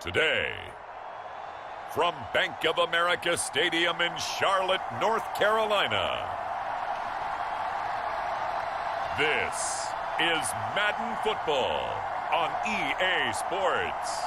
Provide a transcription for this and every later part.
Today, from Bank of America Stadium in Charlotte, North Carolina, this is Madden Football on EA Sports.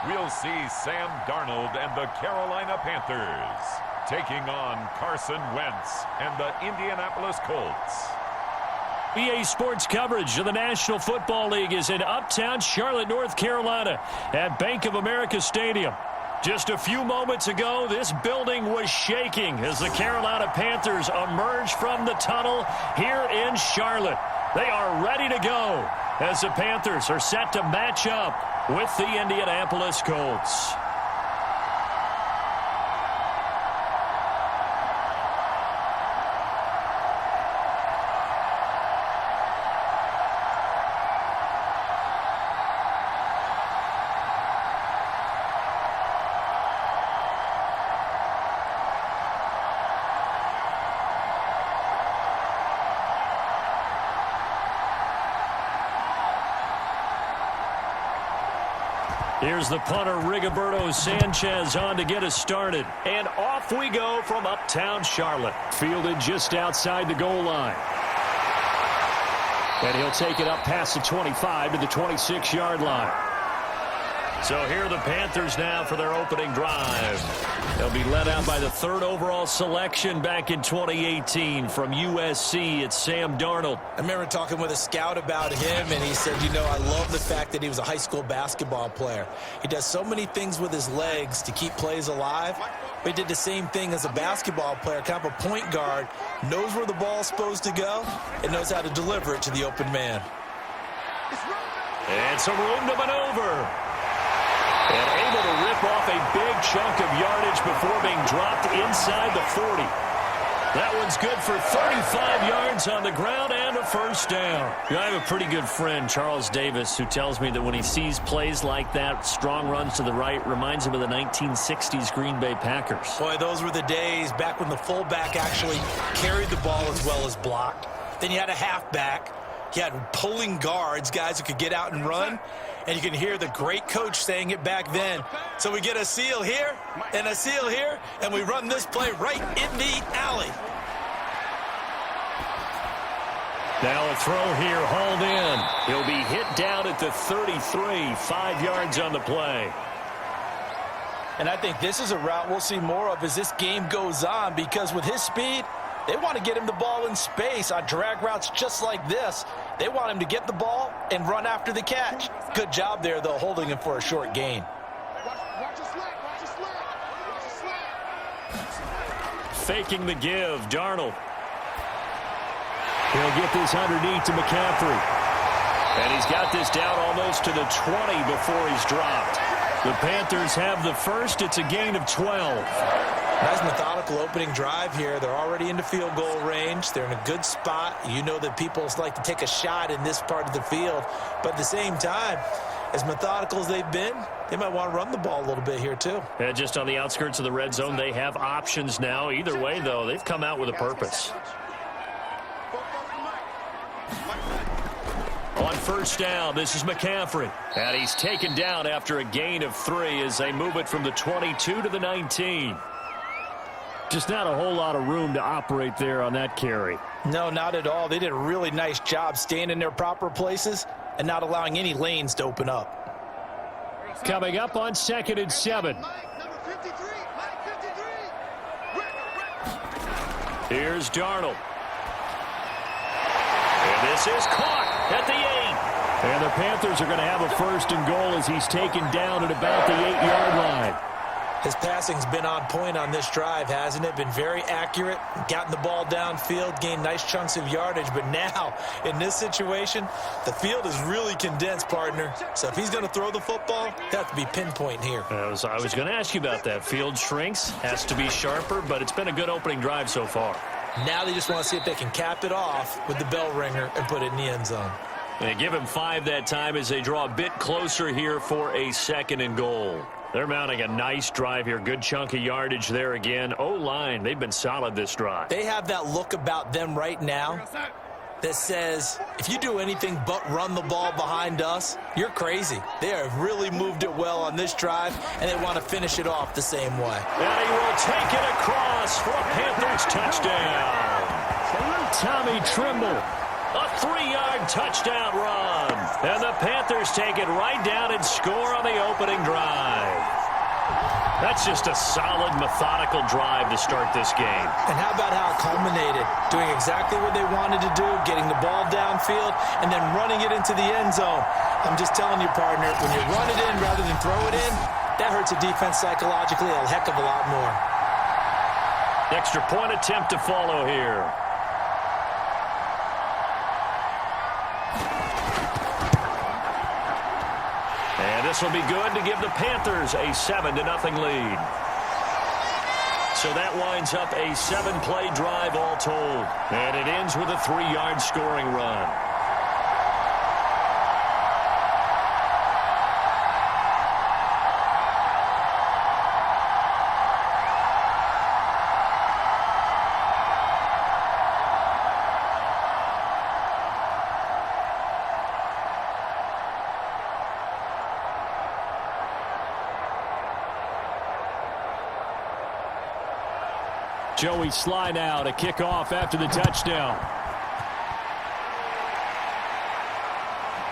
We'll see Sam Darnold and the Carolina Panthers taking on Carson Wentz and the Indianapolis Colts. EA Sports coverage of the National Football League is in uptown Charlotte, North Carolina at Bank of America Stadium. Just a few moments ago, this building was shaking as the Carolina Panthers emerged from the tunnel here in Charlotte. They are ready to go as the Panthers are set to match up with the Indianapolis Colts. Here's the punter, Rigoberto Sanchez, on to get us started. And off we go from uptown Charlotte. Fielded just outside the goal line. And he'll take it up past the 25 to the 26-yard line. So here are the Panthers now for their opening drive. They'll be led out by the third overall selection back in 2018 from USC. It's Sam Darnold. I remember talking with a scout about him, and he said, you know, I love the fact that he was a high school basketball player. He does so many things with his legs to keep plays alive. But he did the same thing as a basketball player, kind of a point guard, knows where the ball's supposed to go, and knows how to deliver it to the open man. And some room to maneuver. And able to rip off a big chunk of yardage before being dropped inside the 40. That one's good for 35 yards on the ground and a first down. You know, I have a pretty good friend, Charles Davis, who tells me that when he sees plays like that, strong runs to the right, reminds him of the 1960s Green Bay Packers. Boy, those were the days back when the fullback actually carried the ball as well as blocked. Then you had a halfback. You had pulling guards, guys who could get out and run. And you can hear the great coach saying it back then. So we get a seal here and a seal here, and we run this play right in the alley. Now a throw here, hauled in. He'll be hit down at the 33, 5 yards on the play. And I think this is a route we'll see more of as this game goes on, because with his speed, they want to get him the ball in space on drag routes just like this. They want him to get the ball and run after the catch. Good job there, though, holding him for a short gain. Faking the give, Darnold. He'll get this underneath to McCaffrey. And he's got this down almost to the 20 before he's dropped. The Panthers have the first. It's a gain of 12. Nice methodical opening drive here. They're already into field goal range. They're in a good spot. You know that people like to take a shot in this part of the field. But at the same time, as methodical as they've been, they might want to run the ball a little bit here too. And just on the outskirts of the red zone, they have options now. Either way, though, they've come out with a purpose. On first down, this is McCaffrey. And he's taken down after a gain of 3 as they move it from the 22 to the 19. Just not a whole lot of room to operate there on that carry. No, not at all. They did a really nice job staying in their proper places and not allowing any lanes to open up. Coming up on 2nd and 7. Here's Darnold. And this is caught at the 8. And the Panthers are going to have a first and goal as he's taken down at about the 8-yard line. His passing's been on point on this drive, hasn't it? Been very accurate, gotten the ball downfield, gained nice chunks of yardage. But now, in this situation, the field is really condensed, partner. So if he's going to throw the football, they have to be pinpoint here. I was going to ask you about that. Field shrinks, has to be sharper, but it's been a good opening drive so far. Now they just want to see if they can cap it off with the bell ringer and put it in the end zone. They give him 5 that time as they draw a bit closer here for a 2nd and goal. They're mounting a nice drive here. Good chunk of yardage there again. O-line, they've been solid this drive. They have that look about them right now that says, if you do anything but run the ball behind us, you're crazy. They have really moved it well on this drive, and they want to finish it off the same way. And he will take it across for a Panthers touchdown. Tommy Trimble, a 3-yard touchdown run. And the Panthers take it right down and score on the opening drive. That's just a solid, methodical drive to start this game. And how about how it culminated? Doing exactly what they wanted to do, getting the ball downfield, and then running it into the end zone. I'm just telling you, partner, when you run it in rather than throw it in, that hurts a defense psychologically a heck of a lot more. Extra point attempt to follow here. And this will be good to give the Panthers a 7-0 lead. So that winds up a 7-play drive all told. And it ends with a 3-yard scoring run. Joey Sly now to kick off after the touchdown.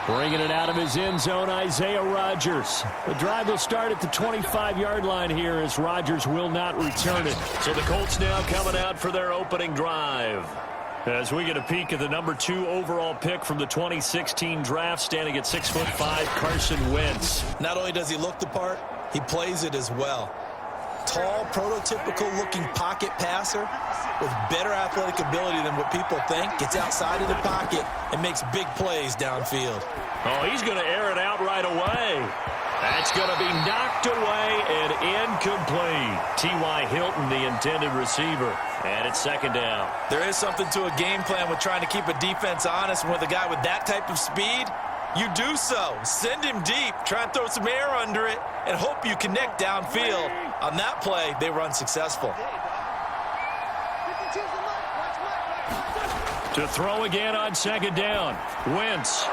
Bringing it out of his end zone, Isaiah Rodgers. The drive will start at the 25-yard line here as Rodgers will not return it. So the Colts now coming out for their opening drive. As we get a peek at the number 2 overall pick from the 2016 draft, standing at 6'5", Carson Wentz. Not only does he look the part, he plays it as well. Tall, prototypical-looking pocket passer with better athletic ability than what people think. Gets outside of the pocket and makes big plays downfield. Oh, he's going to air it out right away. That's going to be knocked away and incomplete. T.Y. Hilton, the intended receiver. And it's 2nd down. There is something to a game plan with trying to keep a defense honest. And with a guy with that type of speed, you do so. Send him deep. Try and throw some air under it and hope you connect downfield. On that play, they were unsuccessful. To throw again on 2nd down. Wentz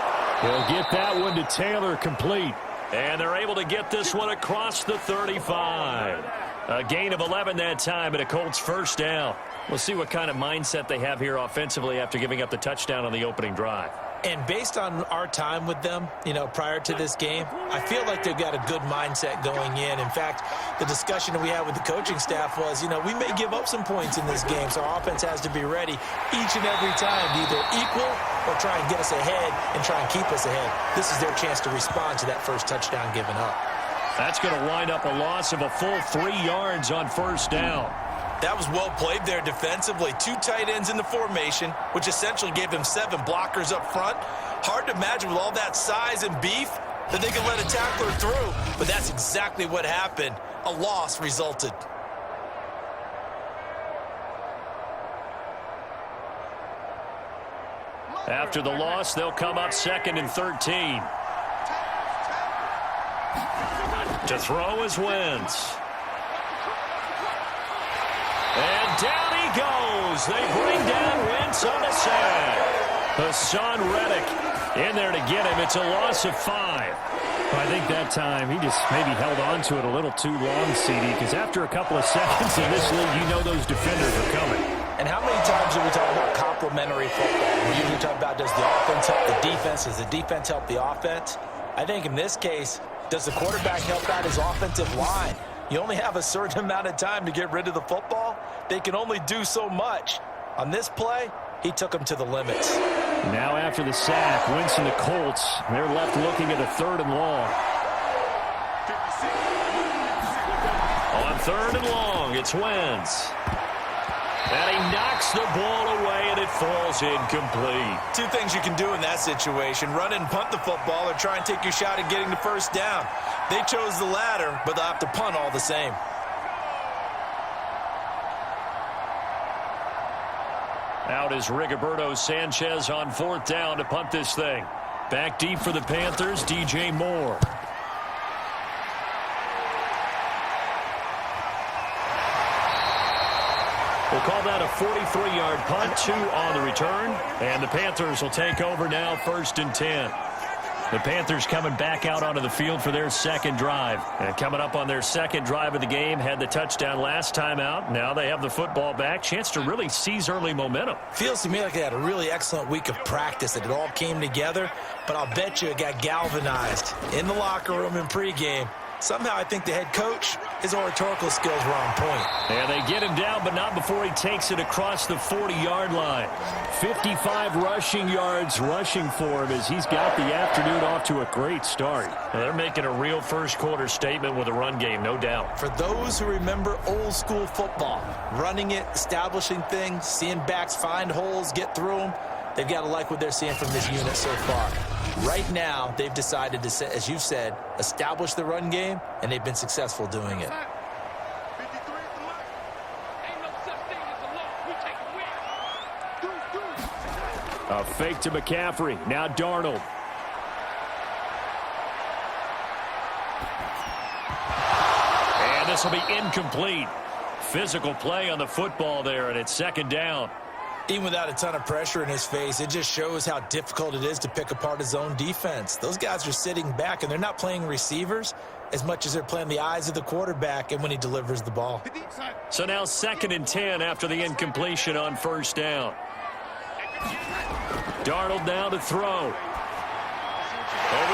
will get that one to Taylor complete. And they're able to get this one across the 35. A gain of 11 that time and a Colts 1st down. We'll see what kind of mindset they have here offensively after giving up the touchdown on the opening drive. And based on our time with them, prior to this game, I feel like they've got a good mindset going in. In fact, the discussion that we had with the coaching staff was, we may give up some points in this game, so our offense has to be ready each and every time to either equal or try and get us ahead and try and keep us ahead. This is their chance to respond to that first touchdown given up. That's going to wind up a loss of a full 3 yards on 1st down. That was well played there defensively. 2 tight ends in the formation, which essentially gave them 7 blockers up front. Hard to imagine with all that size and beef that they could let a tackler through, but that's exactly what happened. A loss resulted. After the loss, they'll come up 2nd and 13. To throw is Wentz. And down he goes. They bring down Wentz on the sack. Hassan Reddick in there to get him. It's a loss of 5. I think that time he just maybe held on to it a little too long, CD, because after a couple of seconds in this league, those defenders are coming. And how many times do we talk about complementary football? We usually talk about, does the offense help the defense? Does the defense help the offense? I think in this case, does the quarterback help out his offensive line? You only have a certain amount of time to get rid of the football. They can only do so much. On this play, he took them to the limits. Now after the sack, Wentz and the Colts, they're left looking at a 3rd and long. On 3rd and long, it's Wentz. And he knocks the ball away, and it falls incomplete. 2 things you can do in that situation: run and punt the football, or try and take your shot at getting the 1st down. They chose the latter, but they'll have to punt all the same. Out is Rigoberto Sanchez on 4th down to punt this thing. Back deep for the Panthers, DJ Moore. We'll call that a 43-yard punt, 2 on the return. And the Panthers will take over now, 1st and 10. The Panthers coming back out onto the field for their second drive. And coming up on their second drive of the game, had the touchdown last time out. Now they have the football back. Chance to really seize early momentum. Feels to me like they had a really excellent week of practice, that it all came together. But I'll bet you it got galvanized in the locker room in pregame. Somehow I think the head coach, his oratorical skills were on point. And they get him down, but not before he takes it across the 40-yard line. 55 rushing yards rushing for him as he's got the afternoon off to a great start. Well, they're making a real first-quarter statement with a run game, no doubt. For those who remember old-school football, running it, establishing things, seeing backs find holes, get through them, they've got to like what they're seeing from this unit so far. Right now, they've decided to, as you said, establish the run game, and they've been successful doing it. A fake to McCaffrey. Now Darnold. And this will be incomplete. Physical play on the football there, and it's 2nd down. Even without a ton of pressure in his face, it just shows how difficult it is to pick apart his own defense. Those guys are sitting back, and they're not playing receivers as much as they're playing the eyes of the quarterback and when he delivers the ball. So now 2nd and 10 after the incompletion on 1st down. Darnold now to throw. Over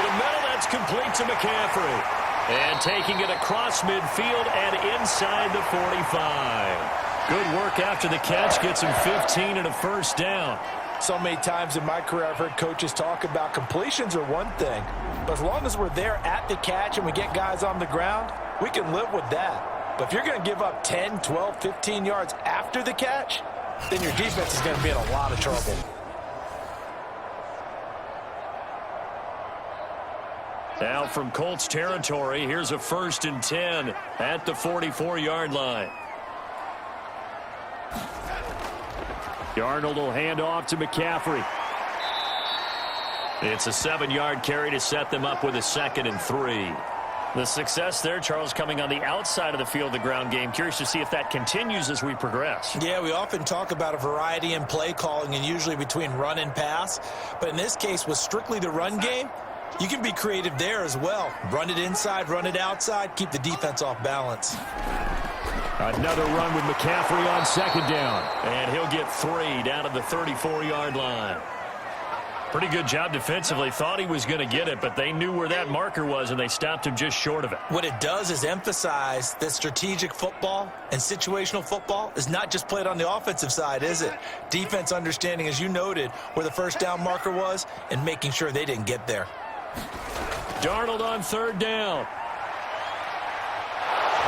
the middle, that's complete to McCaffrey. And taking it across midfield and inside the 45. Good work after the catch, gets him 15 and a 1st down. So many times in my career I've heard coaches talk about completions are one thing, but as long as we're there at the catch and we get guys on the ground, we can live with that. But if you're going to give up 10, 12, 15 yards after the catch, then your defense is going to be in a lot of trouble. Now from Colts territory, here's a 1st and 10 at the 44-yard line. Darnold will hand off to McCaffrey. It's a 7-yard carry to set them up with a 2nd and 3. The success there, Charles, coming on the outside of the field, the ground game. Curious to see if that continues as we progress. Yeah, we often talk about a variety in play calling and usually between run and pass. But in this case, with strictly the run game, you can be creative there as well. Run it inside, run it outside, keep the defense off balance. Another run with McCaffrey on 2nd down. And he'll get 3 down at the 34-yard line. Pretty good job defensively. Thought he was going to get it, but they knew where that marker was, and they stopped him just short of it. What it does is emphasize that strategic football and situational football is not just played on the offensive side, is it? Defense understanding, as you noted, where the 1st down marker was and making sure they didn't get there. Darnold on 3rd down.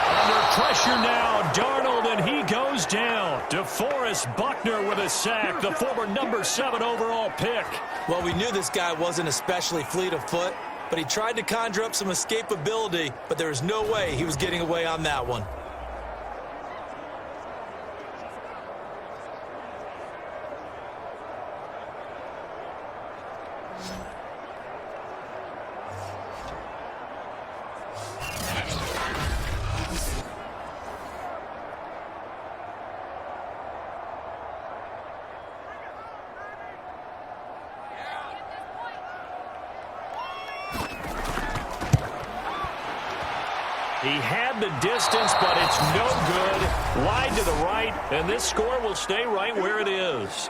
Under pressure now, Darnold, and he goes down. DeForest Buckner with a sack, the former number 7 overall pick. Well, we knew this guy wasn't especially fleet of foot, but he tried to conjure up some escapability, but there was no way he was getting away on that one. He had the distance, but it's no good. Wide to the right, and this score will stay right where it is.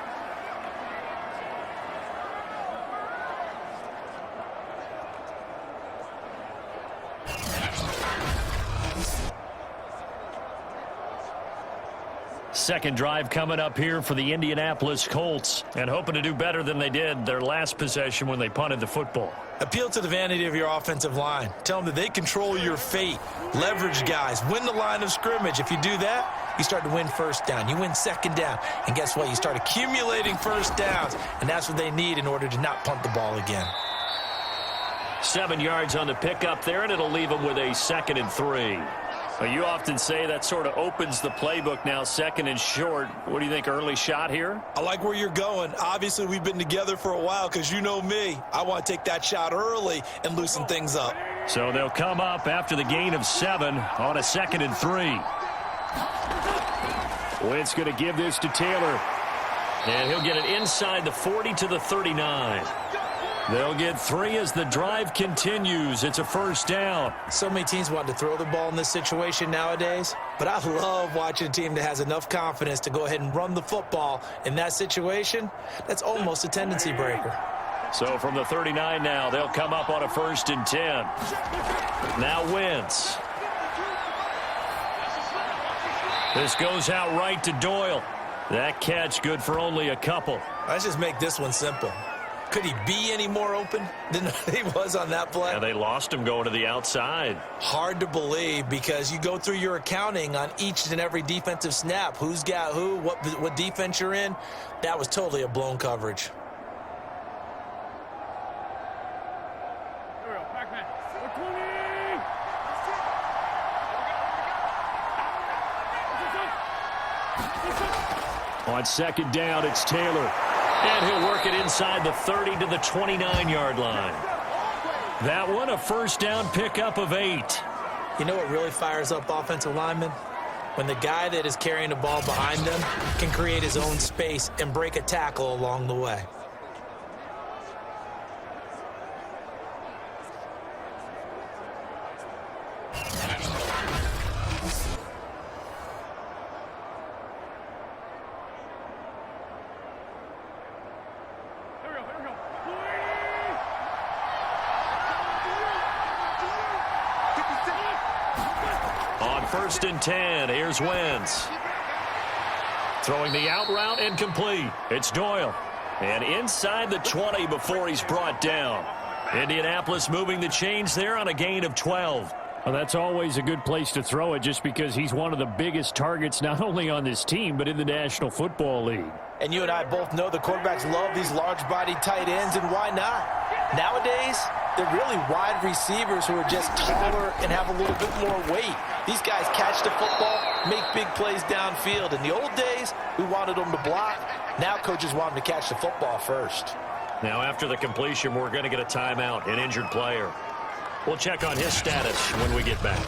Second drive coming up here for the Indianapolis Colts, and hoping to do better than they did their last possession when they punted the football. Appeal to the vanity of your offensive line. Tell them that they control your fate. Leverage guys. Win the line of scrimmage. If you do that, you start to win 1st down. You win 2nd down. And guess what? You start accumulating 1st downs. And that's what they need in order to not punt the ball again. 7 yards on the pickup there, and it'll leave them with a 2nd and 3. Well, you often say that sort of opens the playbook now, second and short. What do you think, early shot here? I like where you're going. Obviously, we've been together for a while because you know me. I want to take that shot early and loosen things up. So they'll come up after the gain of 7 on a 2nd and 3. Wentz going to give this to Taylor. And he'll get it inside the 40 to the 39. They'll get 3 as the drive continues. It's a first down. So many teams want to throw the ball in this situation nowadays, but I love watching a team that has enough confidence to go ahead and run the football in that situation. That's almost a tendency breaker. So from the 39 now, they'll come up on a 1st and 10. Now Wentz. This goes out right to Doyle. That catch good for only a couple. Let's just make this one simple. Could he be any more open than he was on that play? Yeah, they lost him going to the outside. Hard to believe because you go through your accounting on each and every defensive snap. Who's got who, what defense you're in. That was totally a blown coverage. On 2nd down, it's Taylor. And he'll work it inside the 30 to the 29-yard line. That one, a first down pickup of 8. You know what really fires up offensive linemen? When the guy that is carrying the ball behind them can create his own space and break a tackle along the way. On 1st and 10, here's Wentz. Throwing the out route and complete. It's Doyle. And inside the 20 before he's brought down. Indianapolis moving the chains there on a gain of 12. Well, that's always a good place to throw it just because he's one of the biggest targets not only on this team but in the National Football League. And you and I both know the quarterbacks love these large-bodied tight ends, and why not? Nowadays, they're really wide receivers who are just taller and have a little bit more weight. These guys catch the football, make big plays downfield. In the old days, we wanted them to block. Now coaches want them to catch the football first. Now after the completion, we're going to get a timeout, an injured player. We'll check on his status when we get back.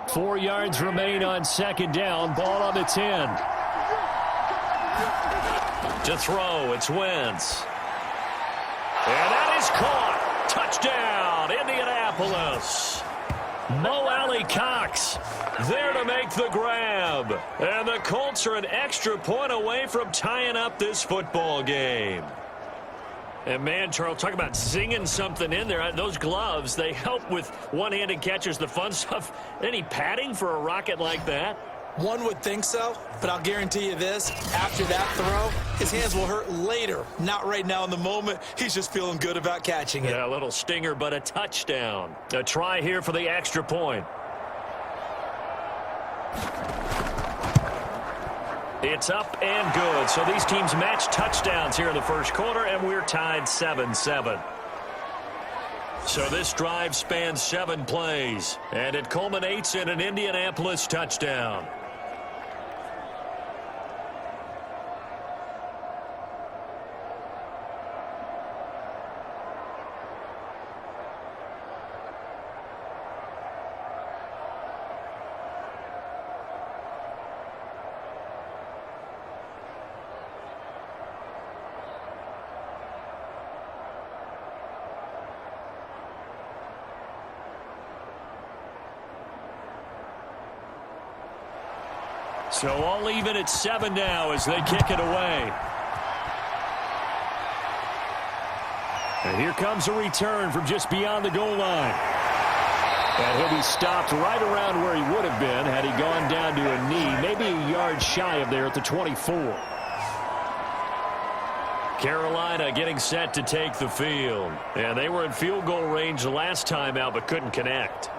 Four yards remain on 2nd down. Ball on the 10. To throw, it's Wentz. And that is caught. Touchdown, Indianapolis. Mo Alley Cox there to make the grab. And the Colts are an extra point away from tying up this football game. And, man, Charles, talk about zinging something in there. Those gloves, they help with one-handed catches, the fun stuff. Any padding for a rocket like that? One would think so, but I'll guarantee you this. After that throw, his hands will hurt later. Not right now in the moment. He's just feeling good about catching it. Yeah, a little stinger, but a touchdown. A try here for the extra point. It's up and good. So these teams match touchdowns here in the first quarter, and we're tied 7-7. So this drive spans 7 plays, and it culminates in an Indianapolis touchdown. So all even at 7 now as they kick it away. And here comes a return from just beyond the goal line. And he'll be stopped right around where he would have been had he gone down to a knee, maybe a yard shy of there at the 24. Carolina getting set to take the field. And they were in field goal range the last time out but couldn't connect.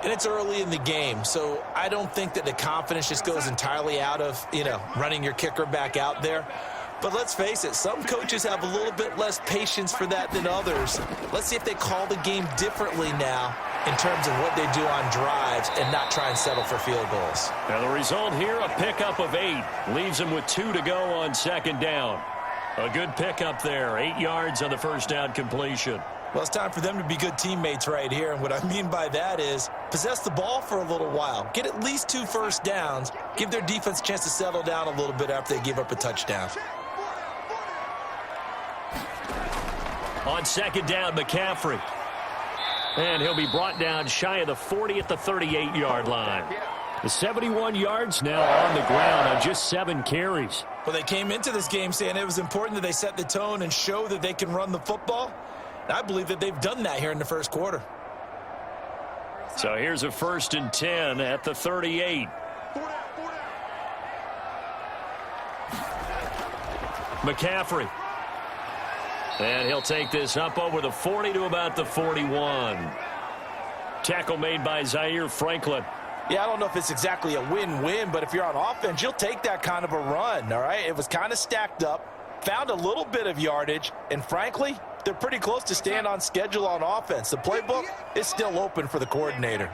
And it's early in the game, so I don't think that the confidence just goes entirely out of, running your kicker back out there. But let's face it, some coaches have a little bit less patience for that than others. Let's see if they call the game differently now in terms of what they do on drives and not try and settle for field goals. Now the result here, a pickup of 8. Leaves them with 2 to go on second down. A good pickup there, 8 yards on the first down completion. Well, it's time for them to be good teammates right here. And what I mean by that is possess the ball for a little while. Get at least 2 first downs. Give their defense a chance to settle down a little bit after they give up a touchdown. On second down, McCaffrey. And he'll be brought down shy of the 40 at the 38-yard line. The 71 yards now on the ground on just 7 carries. Well, they came into this game saying it was important that they set the tone and show that they can run the football. And I believe that they've done that here in the first quarter. So here's a 1st and 10 at the 38. McCaffrey. And he'll take this up over the 40 to about the 41. Tackle made by Zaire Franklin. Yeah, I don't know if it's exactly a win-win, but if you're on offense, you'll take that kind of a run, all right? It was kind of stacked up, found a little bit of yardage, and frankly, they're pretty close to staying on schedule on offense. The playbook is still open for the coordinator.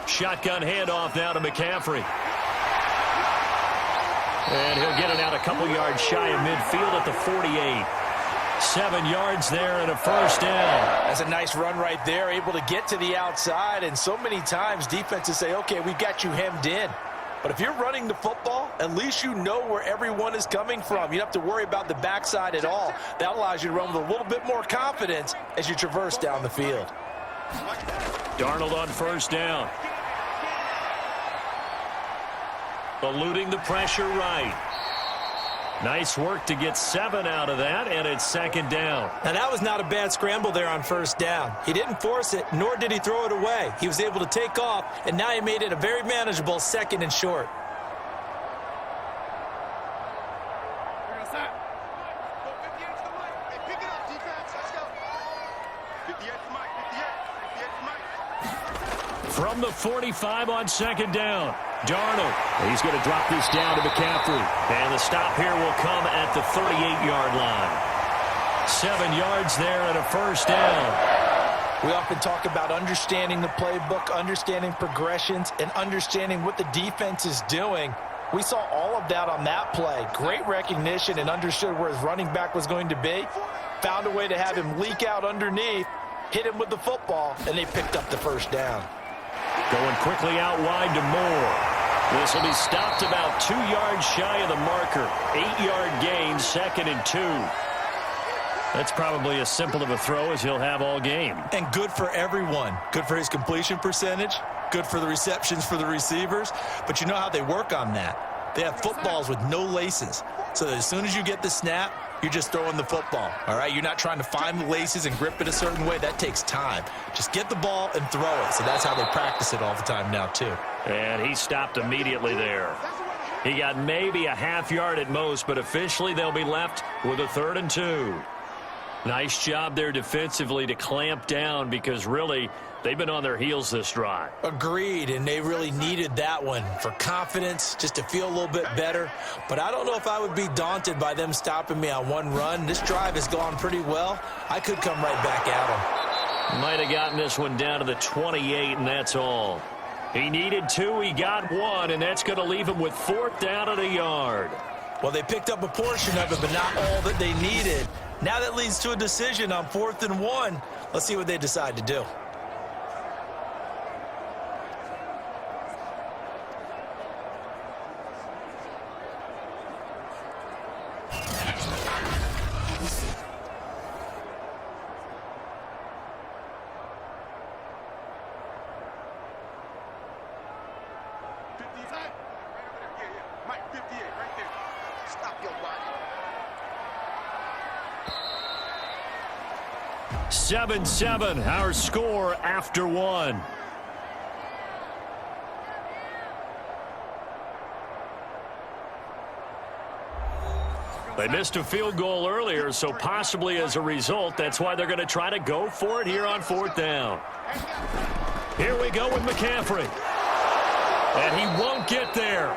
Shotgun handoff now to McCaffrey. And he'll get it out a couple yards shy of midfield at the 48. 7 yards there and a first down. That's a nice run right there, able to get to the outside. And so many times defenses say, okay, we've got you hemmed in. But if you're running the football, at least you know where everyone is coming from. You don't have to worry about the backside at all. That allows you to run with a little bit more confidence as you traverse down the field. Darnold on first down. Eluding the pressure right. Nice work to get 7 out of that, and it's second down. Now, that was not a bad scramble there on first down. He didn't force it, nor did he throw it away. He was able to take off, and now he made it a very manageable 2nd and short. From the 45 on second down, Darnold. He's going to drop this down to McCaffrey. And the stop here will come at the 38-yard line. 7 yards there and a first down. We often talk about understanding the playbook, understanding progressions, and understanding what the defense is doing. We saw all of that on that play. Great recognition and understood where his running back was going to be. Found a way to have him leak out underneath, hit him with the football, and they picked up the first down. Going quickly out wide to Moore. This will be stopped about 2 yards shy of the marker. 8-yard gain, 2nd and 2. That's probably as simple of a throw as he'll have all game. And good for everyone. Good for his completion percentage. Good for the receptions for the receivers. But you know how they work on that. They have footballs with no laces. So that as soon as you get the snap, you're just throwing the football, all right? You're not trying to find the laces and grip it a certain way. That takes time. Just get the ball and throw it. So that's how they practice it all the time now, too. And he stopped immediately there. He got maybe a half yard at most, but officially they'll be left with a 3rd and 2. Nice job there defensively to clamp down because really they've been on their heels this drive. Agreed, and they really needed that one for confidence, just to feel a little bit better. But I don't know if I would be daunted by them stopping me on one run. This drive has gone pretty well. I could come right back at them. Might have gotten this one down to the 28, and that's all. He needed 2, he got 1, and that's going to leave him with 4th down at a yard. Well, they picked up a portion of it, but not all that they needed. Now that leads to a decision on 4th and 1. Let's see what they decide to do. Mike, 58, right there. Stop your body. 7-7, our score after 1. They missed a field goal earlier, so possibly as a result, that's why they're going to try to go for it here on 4th down. Here we go with McCaffrey. And he won't get there.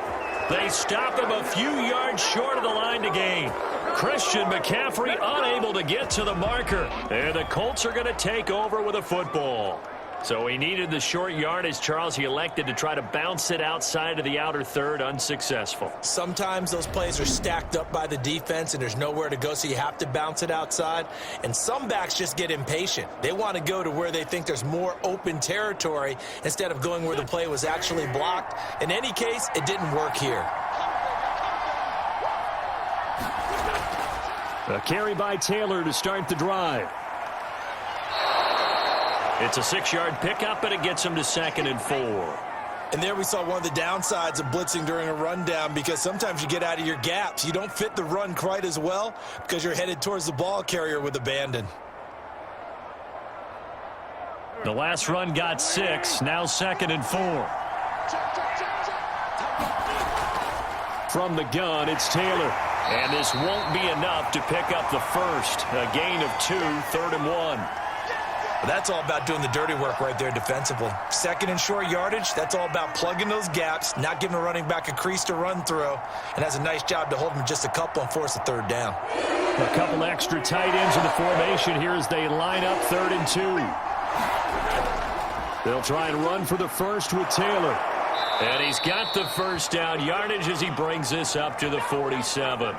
They stop him a few yards short of the line to gain. Christian McCaffrey unable to get to the marker. And the Colts are going to take over with a football. So he needed the short yardage, Charles. He elected to try to bounce it outside of the outer third, unsuccessful. Sometimes those plays are stacked up by the defense and there's nowhere to go, so you have to bounce it outside. And some backs just get impatient. They want to go to where they think there's more open territory instead of going where the play was actually blocked. In any case, it didn't work here. A carry by Taylor to start the drive. It's a 6-yard pickup, and it gets him to 2nd and 4. And there we saw one of the downsides of blitzing during a rundown, because sometimes you get out of your gaps. You don't fit the run quite as well because you're headed towards the ball carrier with abandon. The last run got 6, now 2nd and 4. From the gun, it's Taylor. And this won't be enough to pick up the first. A gain of 2, 3rd and 1. That's all about doing the dirty work right there defensively. 2nd and short yardage, that's all about plugging those gaps, not giving a running back a crease to run through, and has a nice job to hold him just a couple and force a 3rd down. A couple extra tight ends in the formation here as they line up 3rd and 2. They'll try and run for the first with Taylor. And he's got the first down yardage as he brings this up to the 47.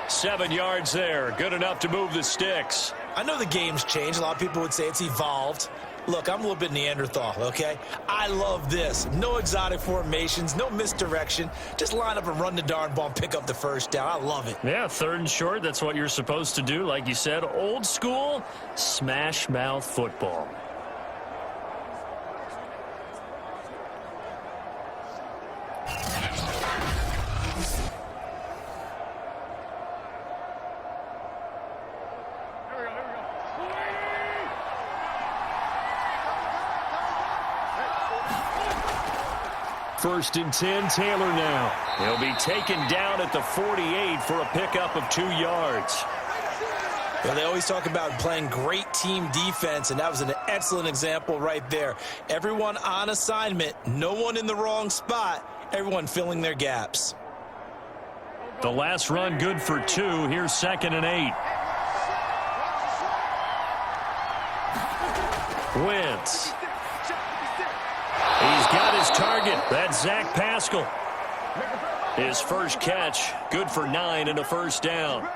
7 yards there, good enough to move the sticks. I know the game's changed. A lot of people would say it's evolved. Look, I'm a little bit Neanderthal, okay? I love this. No exotic formations, no misdirection. Just line up and run the darn ball and pick up the first down. I love it. Yeah, 3rd and short, that's what you're supposed to do. Like you said, old school, smash mouth football. First and 10, Taylor now. He'll be taken down at the 48 for a pickup of 2 yards. Well, they always talk about playing great team defense, and that was an excellent example right there. Everyone on assignment, no one in the wrong spot, everyone filling their gaps. The last run good for 2. Here's 2nd and 8. Wentz. He's got his target. That's Zach Pascal. His first catch, good for 9 and a first down.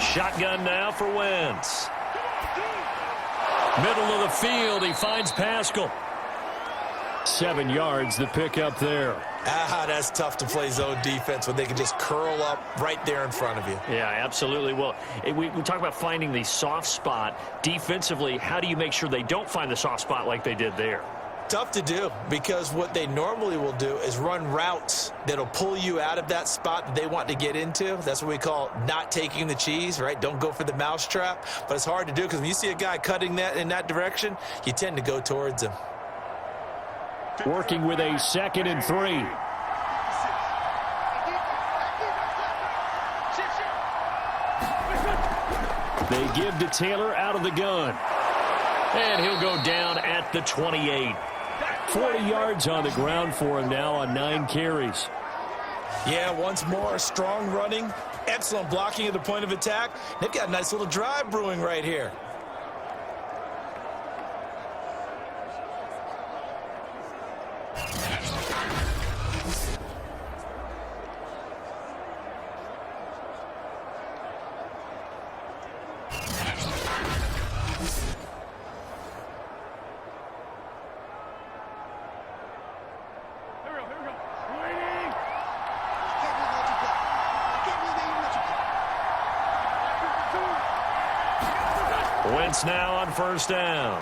Shotgun now for Wentz. Middle of the field, he finds Pascal. 7 yards, the pickup there. That's tough to play zone defense when they can just curl up right there in front of you. Yeah, absolutely. Well, we talk about finding the soft spot. Defensively, how do you make sure they don't find the soft spot like they did there? Tough to do, because what they normally will do is run routes that'll pull you out of that spot that they want to get into. That's what we call not taking the cheese, right? Don't go for the mousetrap. But it's hard to do because when you see a guy cutting that in that direction, you tend to go towards him. Working with a 2nd and 3. They give to Taylor out of the gun. And he'll go down at the 28. 40 yards on the ground for him now on 9 carries. Yeah, once more, strong running, excellent blocking at the point of attack. They've got a nice little drive brewing right here. Wentz now on first down.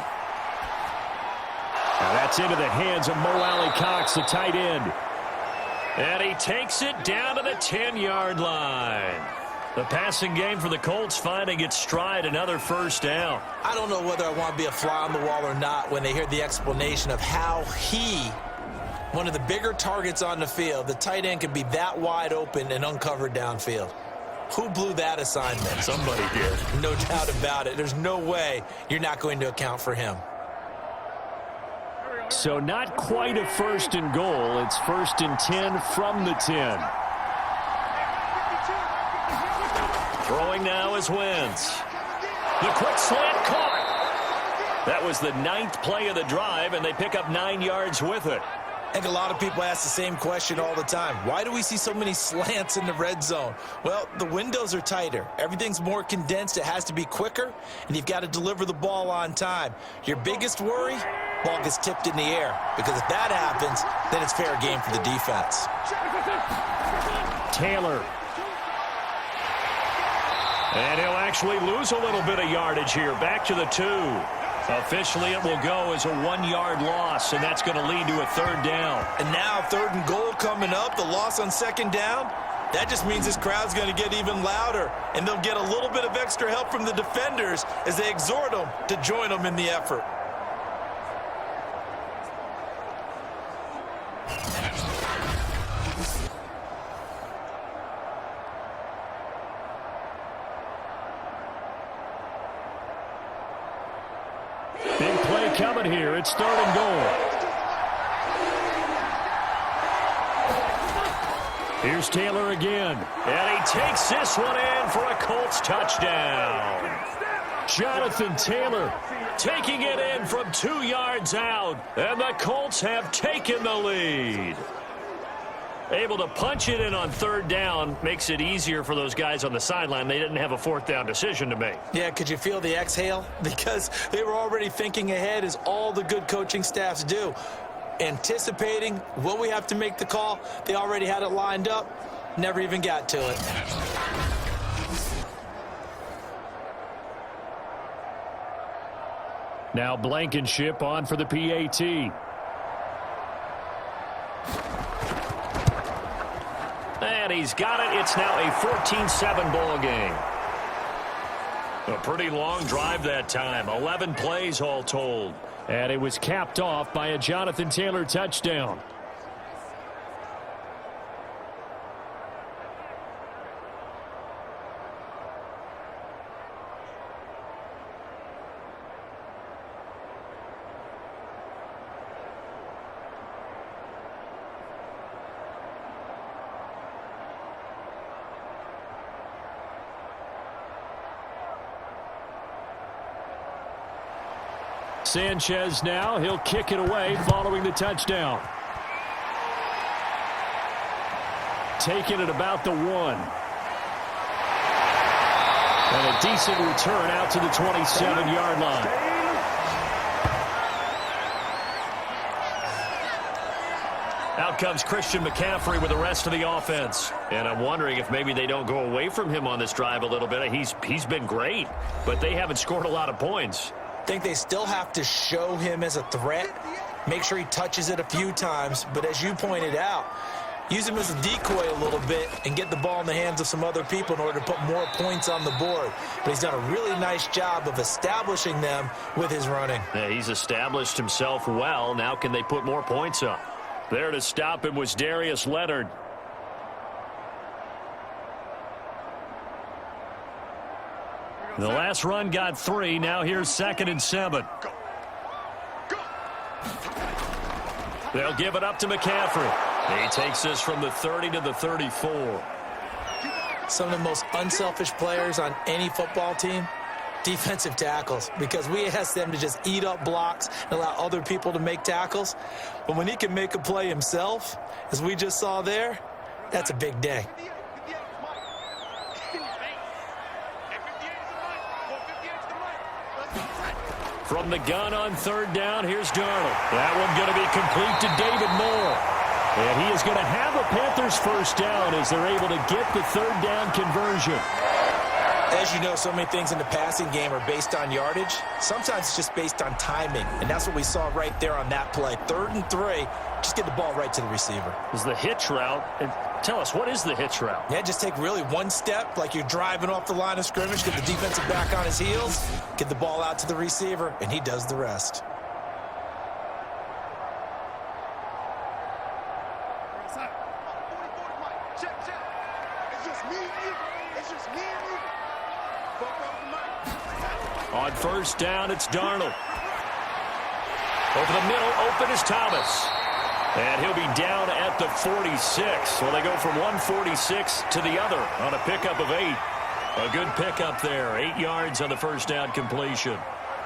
Now that's into the hands of Mo Alley-Cox, the tight end. And he takes it down to the 10-yard line. The passing game for the Colts finding its stride, another first down. I don't know whether I want to be a fly on the wall or not when they hear the explanation of how one of the bigger targets on the field, the tight end, could be that wide open and uncovered downfield. Who blew that assignment? Somebody did. No doubt about it. There's no way you're not going to account for him. So not quite a first and goal. It's first and 10 from the 10. Throwing now is Wentz. The quick slant caught. That was the 9th play of the drive, and they pick up 9 yards with it. I think a lot of people ask the same question all the time. Why do we see so many slants in the red zone? Well, the windows are tighter. Everything's more condensed. It has to be quicker, and you've got to deliver the ball on time. Your biggest worry? Ball gets tipped in the air, because if that happens, then it's fair game for the defense. Taylor. And he'll actually lose a little bit of yardage here. Back to the 2. Officially, it will go as a 1-yard loss, and that's going to lead to a third down. And now 3rd and goal coming up, the loss on 2nd down. That just means this crowd's going to get even louder, and they'll get a little bit of extra help from the defenders as they exhort them to join them in the effort. Big play coming here. It's 3rd and goal. Here's Taylor again. And he takes this one in for a Colts touchdown. Jonathan Taylor taking it in from 2 yards out. And the Colts have taken the lead. Able to punch it in on 3rd down makes it easier for those guys on the sideline. They didn't have a 4th down decision to make. Yeah, could you feel the exhale? Because they were already thinking ahead, as all the good coaching staffs do. Anticipating, will we have to make the call? They already had it lined up. Never even got to it. Now Blankenship on for the PAT. And he's got it. It's now a 14-7 ball game. A pretty long drive that time. 11 plays all told. And it was capped off by a Jonathan Taylor touchdown. Sanchez now, he'll kick it away following the touchdown. Taking it about the 1. And a decent return out to the 27-yard line. Out comes Christian McCaffrey with the rest of the offense. And I'm wondering if maybe they don't go away from him on this drive a little bit. He's been great, but they haven't scored a lot of points. I think they still have to show him as a threat, make sure he touches it a few times, but as you pointed out, use him as a decoy a little bit and get the ball in the hands of some other people in order to put more points on the board. But he's done a really nice job of establishing them with his running. Yeah, he's established himself well. Now can they put more points up? There to stop him was Darius Leonard. The last run got 3. Now here's 2nd and 7. They'll give it up to McCaffrey. He takes this from the 30 to the 34. Some of the most unselfish players on any football team, defensive tackles, because we ask them to just eat up blocks and allow other people to make tackles. But when he can make a play himself, as we just saw there, that's a big day. From the gun on 3rd down, here's Darnold. That one going to be complete to David Moore. And he is going to have a Panthers first down as they're able to get the 3rd down conversion. As you know, so many things in the passing game are based on yardage. Sometimes it's just based on timing, and that's what we saw right there on that play. 3rd and 3, just get the ball right to the receiver. Is the hitch route. And tell us, what is the hitch route? Yeah, just take really one step like you're driving off the line of scrimmage, get the defensive back on his heels, get the ball out to the receiver, and he does the rest. On 1st down, it's Darnold. Over the middle, open is Thomas. And he'll be down at the 46. Well, they go from 146 to the other on a pickup of 8. A good pickup there. 8 yards on the 1st down completion.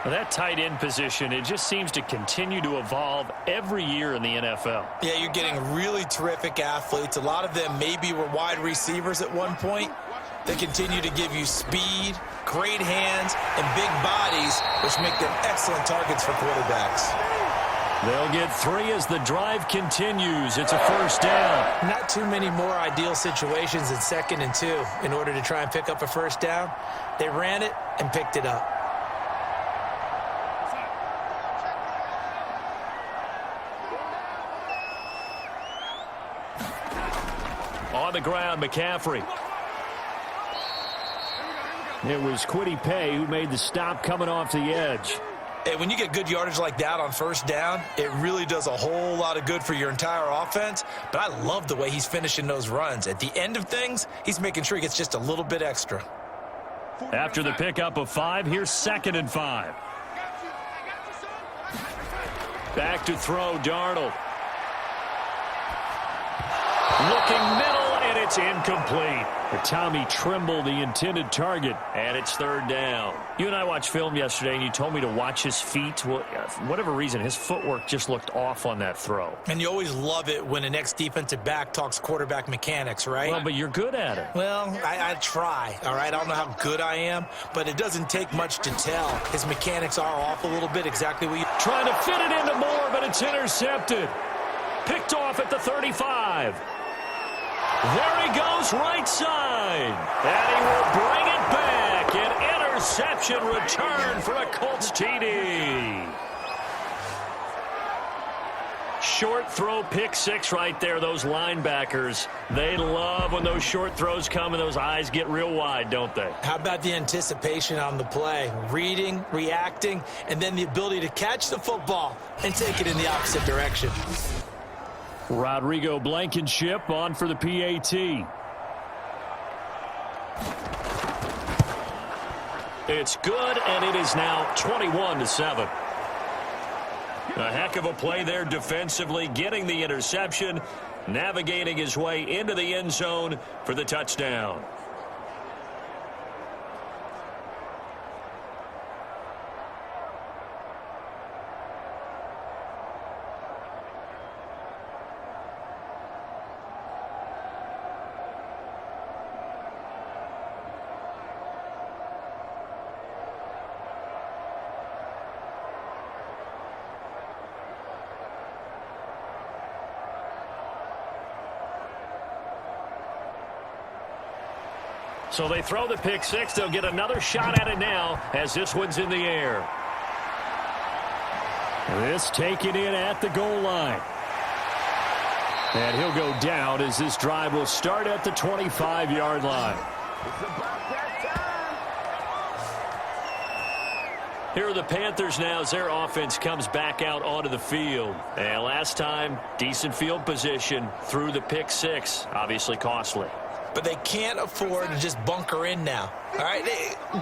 Well, that tight end position, it just seems to continue to evolve every year in the NFL. Yeah, you're getting really terrific athletes. A lot of them maybe were wide receivers at one point. They continue to give you speed, great hands, and big bodies, which make them excellent targets for quarterbacks. They'll get 3 as the drive continues. It's a 1st down. Not too many more ideal situations in 2nd and 2 in order to try and pick up a 1st down. They ran it and picked it up. On the ground, McCaffrey. It was Kwity Paye who made the stop coming off the edge. Hey, when you get good yardage like that on 1st down, it really does a whole lot of good for your entire offense. But I love the way he's finishing those runs. At the end of things, he's making sure he gets just a little bit extra. After the pickup of 5, here's 2nd and 5. Back to throw, Darnold. Looking middle, and it's incomplete. Tommy Tremble, the intended target. And it's 3rd down. You and I watched film yesterday, and you told me to watch his feet. Well, for whatever reason, his footwork just looked off on that throw. And you always love it when an ex-defensive back talks quarterback mechanics, right? Well, but you're good at it. Well, I try, all right? I don't know how good I am, but it doesn't take much to tell. His mechanics are off a little bit, exactly what you... Trying to fit it into Moore, but it's intercepted. Picked off at the 35. There he goes, right side. And he will bring it back. An interception return for a Colts TD. Short throw, pick 6 right there. Those linebackers, they love when those short throws come and those eyes get real wide, don't they? How about the anticipation on the play? Reading, reacting, and then the ability to catch the football and take it in the opposite direction. Rodrigo Blankenship on for the PAT. It's good, and it is now 21-7. A heck of a play there defensively, getting the interception, navigating his way into the end zone for the touchdown. So they throw the pick 6. They'll get another shot at it now as this one's in the air. This taken in at the goal line. And he'll go down as this drive will start at the 25-yard line. Here are the Panthers now as their offense comes back out onto the field. And last time, decent field position through the pick 6. Obviously costly. But they can't afford to just bunker in now. All right,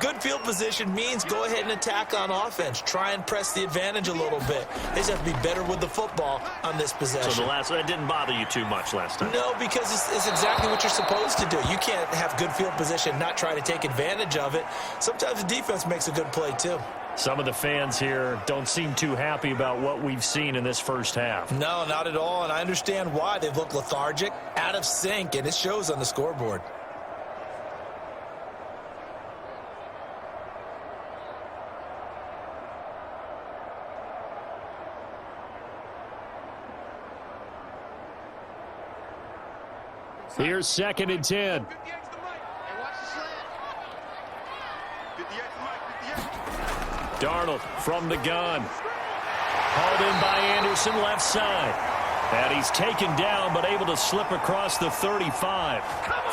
good field position means go ahead and attack on offense. Try and press the advantage a little bit. They just have to be better with the football on this possession. So that didn't bother you too much last time? No, because it's exactly what you're supposed to do. You can't have good field position, not try to take advantage of it. Sometimes the defense makes a good play too. Some of the fans here don't seem too happy about what we've seen in this first half. No, not at all, and I understand why. They've looked lethargic, out of sync, and it shows on the scoreboard. Here's 2nd and 10. Darnold from the gun. Hauled in by Anderson, left side. And he's taken down, but able to slip across the 35.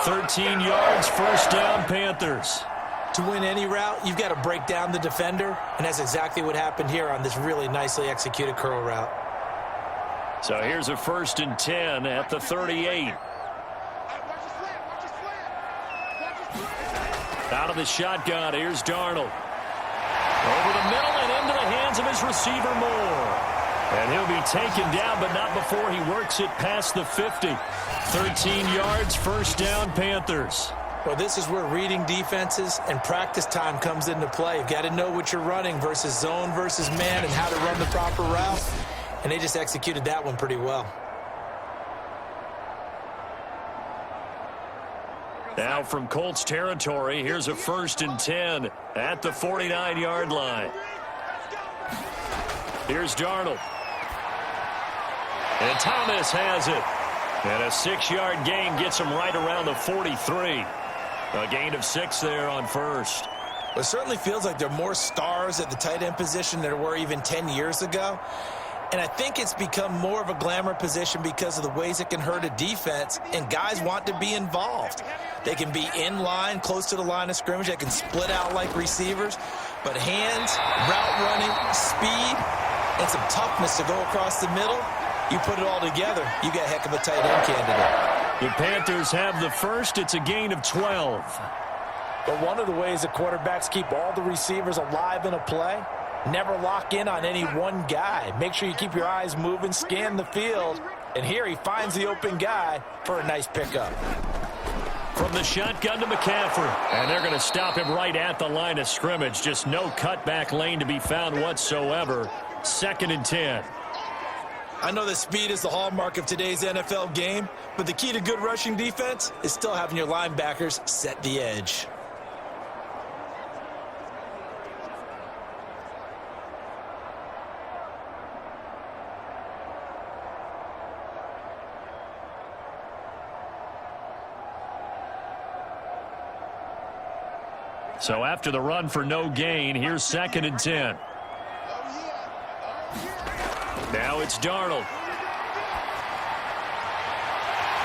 13 yards, first down, Panthers. To win any route, you've got to break down the defender, and that's exactly what happened here on this really nicely executed curl route. So here's a 1st and 10 at the 38. Out of the shotgun, here's Darnold. Over the middle and into the hands of his receiver Moore. And he'll be taken down, but not before he works it past the 50. 13 yards, first down, Panthers. Well, this is where reading defenses and practice time comes into play. You've got to know what you're running versus zone versus man and how to run the proper route. And they just executed that one pretty well. Now from Colts territory, here's a 1st and 10 at the 49-yard line. Here's Darnold. And Thomas has it. And a 6-yard gain gets him right around the 43. A gain of 6 there on first. Well, it certainly feels like there are more stars at the tight end position than there were even 10 years ago. And I think it's become more of a glamour position because of the ways it can hurt a defense, and guys want to be involved. They can be in line, close to the line of scrimmage. They can split out like receivers. But hands, route running, speed, and some toughness to go across the middle, you put it all together, you got a heck of a tight end candidate. The Panthers have the first. It's a gain of 12. But one of the ways the quarterbacks keep all the receivers alive in a play, never lock in on any one guy. Make sure you keep your eyes moving, scan the field, and here he finds the open guy for a nice pickup. From the shotgun to McCaffrey. And they're going to stop him right at the line of scrimmage. Just no cutback lane to be found whatsoever. 2nd and 10. I know that speed is the hallmark of today's NFL game, but the key to good rushing defense is still having your linebackers set the edge. So after the run for no gain, here's 2nd and 10. Now it's Darnold.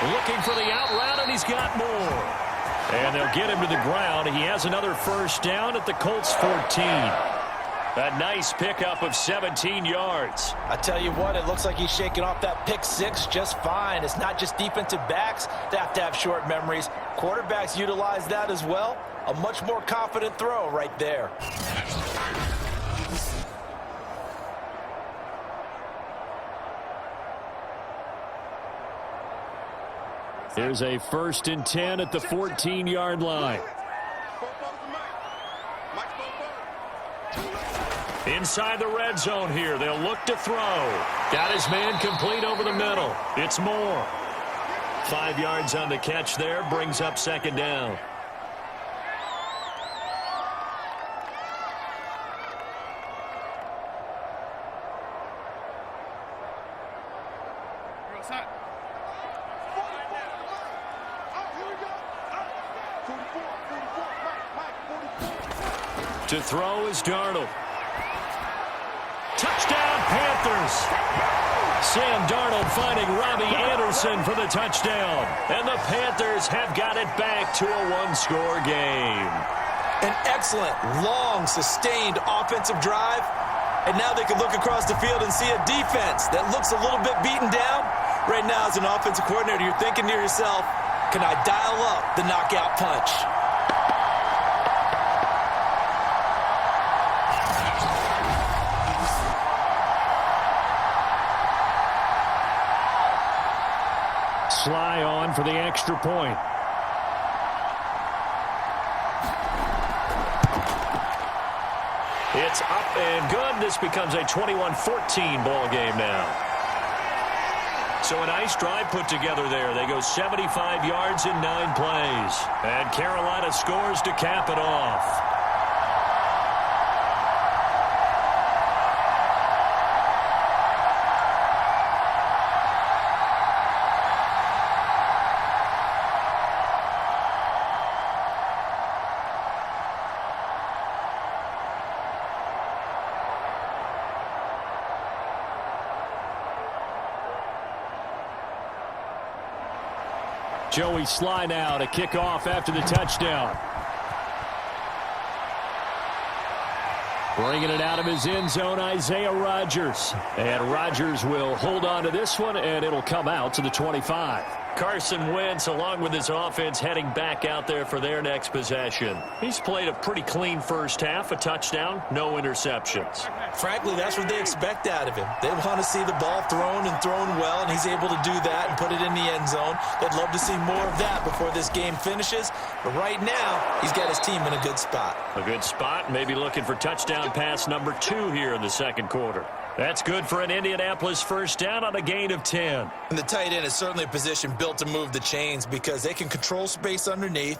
Looking for the out route, and he's got more. And they'll get him to the ground. He has another first down at the Colts 14. A nice pickup of 17 yards. I tell you what, it looks like he's shaking off that pick six just fine. It's not just defensive backs that have to have short memories. Quarterbacks utilize that as well. A much more confident throw right there. Here's a 1st and 10 at the 14-yard line. Inside the red zone here. They'll look to throw. Got his man complete over the middle. It's Moore. 5 yards on the catch there. Brings up 2nd down. To throw is Darnold. Touchdown, Panthers. Sam Darnold finding Robbie Anderson for the touchdown. And the Panthers have got it back to a one-score game. An excellent, long, sustained offensive drive. And now they can look across the field and see a defense that looks a little bit beaten down. Right now, as an offensive coordinator, you're thinking to yourself, can I dial up the knockout punch? Sly on for the extra point. It's up and good. This becomes a 21-14 ball game now. So a nice drive put together there. They go 75 yards in 9 plays. And Carolina scores to cap it off. Joey Sly now to kick off after the touchdown. Bringing it out of his end zone, Isaiah Rodgers. And Rodgers will hold on to this one, and it'll come out to the 25. Carson Wentz, along with his offense, heading back out there for their next possession. He's played a pretty clean first half, a touchdown, no interceptions. Frankly, that's what they expect out of him. They want to see the ball thrown and thrown well, and he's able to do that and put it in the end zone. They'd love to see more of that before this game finishes. But right now, he's got his team in a good spot. A good spot, maybe looking for touchdown pass number 2 here in the second quarter. That's good for an Indianapolis first down on a gain of 10. And the tight end is certainly a position built to move the chains because they can control space underneath.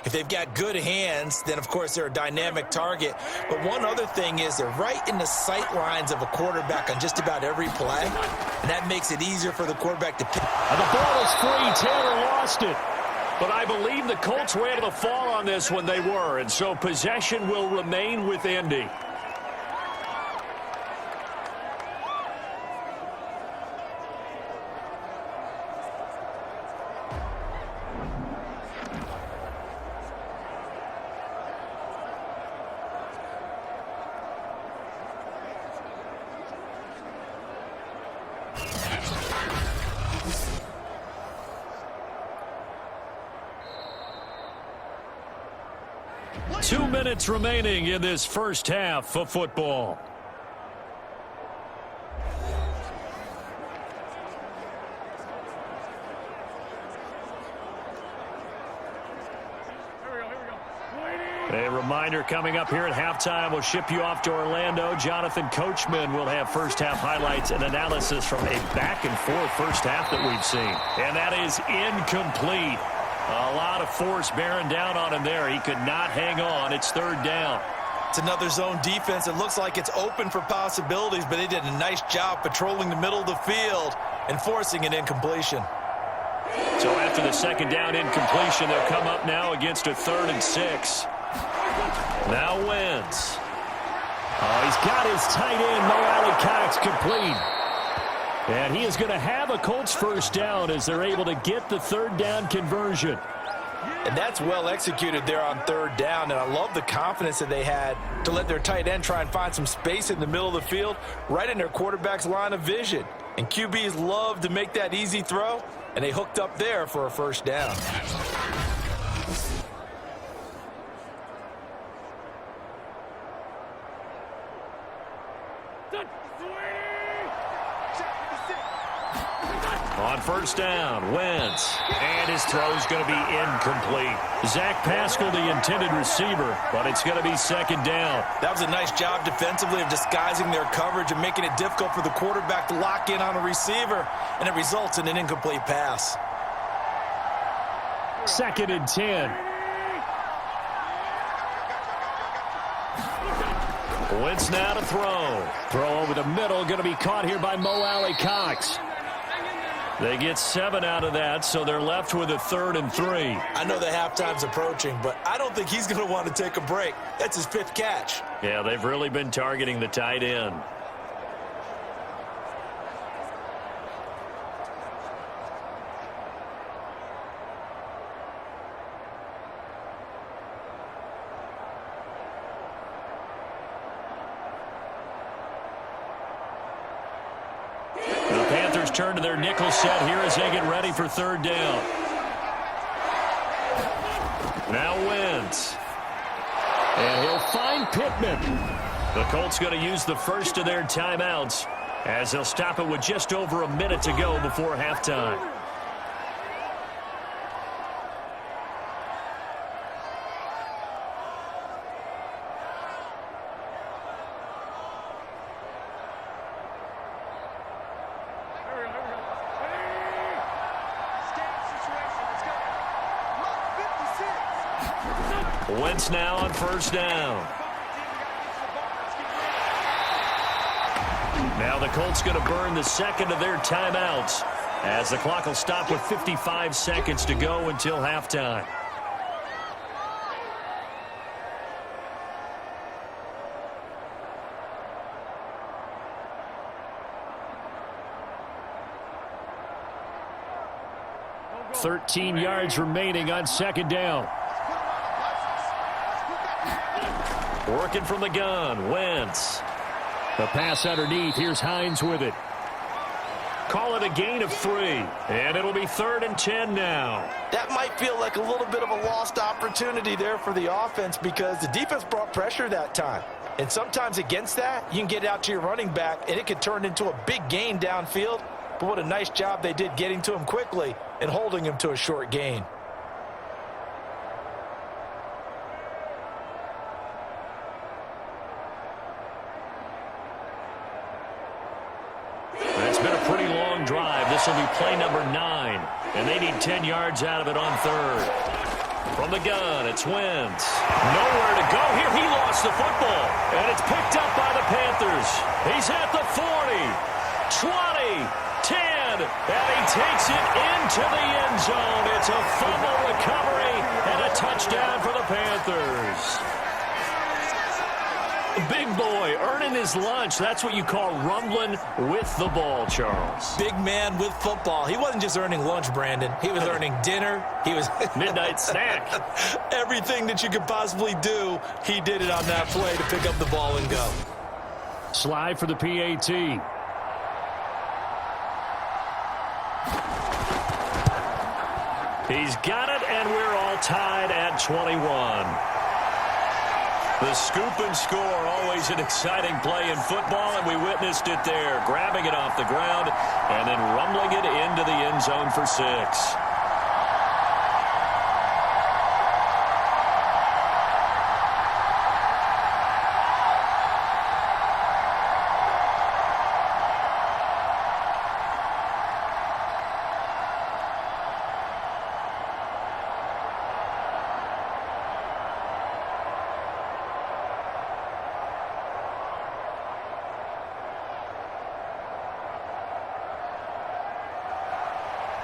If they've got good hands, then, of course, they're a dynamic target. But one other thing is they're right in the sight lines of a quarterback on just about every play, and that makes it easier for the quarterback to pick. And the ball is free. Taylor lost it. But I believe the Colts were able to fall on this when they were, and so possession will remain with Indy. Two minutes remaining in this first half of football. A reminder coming up here at halftime. We'll ship you off to Orlando. Jonathan Coachman will have first half highlights and analysis from a back-and-forth first half that we've seen. And that is incomplete. A lot of force bearing down on him there. He could not hang on. It's third down. It's another zone defense. It looks like it's open for possibilities, but they did a nice job patrolling the middle of the field and forcing an incompletion. So after the second down incompletion, they'll come up now against a 3rd and 6. Now Wentz. Oh, he's got his tight end, Mo Alley Cox, complete. And he is going to have a Colts first down as they're able to get the 3rd down conversion. And that's well executed there on 3rd down. And I love the confidence that they had to let their tight end try and find some space in the middle of the field, right in their quarterback's line of vision. And QBs love to make that easy throw, and they hooked up there for a first down. On first down, Wentz. And his throw is going to be incomplete. Zach Pascal, the intended receiver, but it's going to be second down. That was a nice job defensively of disguising their coverage and making it difficult for the quarterback to lock in on a receiver, and it results in an incomplete pass. 2nd and 10. Wentz now to throw. Throw over the middle, going to be caught here by Mo Alley Cox. They get 7 out of that, so they're left with a 3rd and 3. I know the halftime's approaching, but I don't think he's going to want to take a break. That's his 5th catch. Yeah, they've really been targeting the tight end. Turn to their nickel set here as they get ready for 3rd down. Now Wentz. And he'll find Pittman. The Colts going to use the first of their timeouts as they'll stop it with just over a minute to go before halftime. Wentz now on first down. Now the Colts going to burn the second of their timeouts as the clock will stop with 55 seconds to go until halftime. 13 yards remaining on second down. Working from the gun, Wentz. The pass underneath. Here's Hines with it. Call it a gain of 3. And it'll be 3rd and 10 now. That might feel like a little bit of a lost opportunity there for the offense because the defense brought pressure that time. And sometimes against that, you can get out to your running back, and it could turn into a big gain downfield. But what a nice job they did getting to him quickly and holding him to a short gain. It's been a pretty long drive. This will be play number 9. And they need 10 yards out of it on 3rd. From the gun, it's Wentz. Nowhere to go here. He lost the football. And it's picked up by the Panthers. He's at the 40, 20, 10. And he takes it into the end zone. It's a fumble recovery and a touchdown for the Panthers. Big boy earning his lunch. That's what you call rumbling with the ball, Charles. Big man with football. He wasn't just earning lunch, Brandon. He was earning dinner. He was midnight snack. Everything that you could possibly do, he did it on that play to pick up the ball and go. Slide for the PAT. He's got it, and we're all tied at 21. The scoop and score, always an exciting play in football, and we witnessed it there, grabbing it off the ground and then rumbling it into the end zone for 6.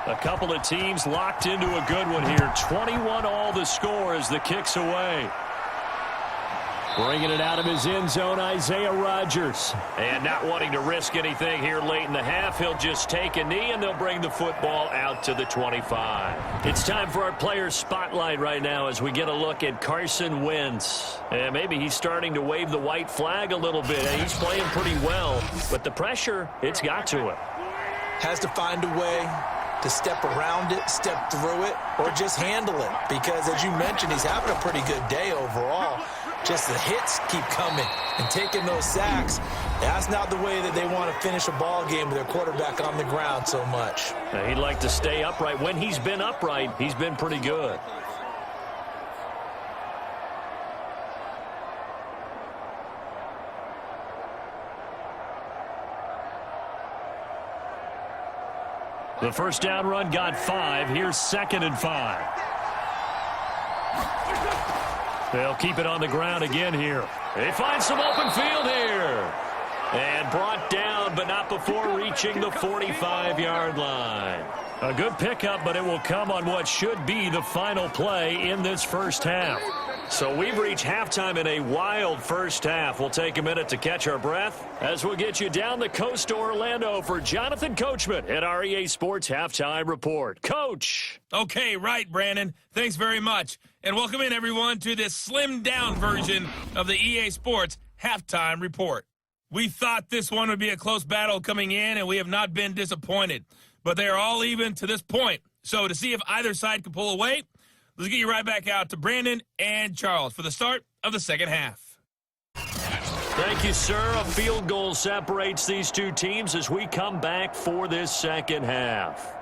A couple of teams locked into a good one here. 21 all the score as the kick's away. Bringing it out of his end zone, Isaiah Rodgers. And not wanting to risk anything here late in the half, he'll just take a knee and they'll bring the football out to the 25. It's time for our player spotlight right now as we get a look at Carson Wentz. And maybe he's starting to wave the white flag a little bit. And he's playing pretty well, but the pressure, it's got to him. Has to find a way to step around it, step through it, or just handle it. Because, as you mentioned, he's having a pretty good day overall. Just the hits keep coming and taking those sacks. That's not the way that they want to finish a ball game with their quarterback on the ground so much. Now, he'd like to stay upright. When he's been upright, he's been pretty good. The first down run got 5. Here's 2nd and 5. They'll keep it on the ground again here. They find some open field here. And brought down, but not before reaching the 45-yard line. A good pickup, but it will come on what should be the final play in this first half. So we've reached halftime in a wild first half. We'll take a minute to catch our breath as we'll get you down the coast to Orlando for Jonathan Coachman at our EA Sports Halftime Report. Coach. Okay, right, Brandon. Thanks very much. And welcome in, everyone, to this slimmed-down version of the EA Sports Halftime Report. We thought this one would be a close battle coming in, and we have not been disappointed. But they are all even to this point. So to see if either side can pull away, let's get you right back out to Brandon and Charles for the start of the second half. Thank you, sir. A field goal separates these two teams as we come back for this second half.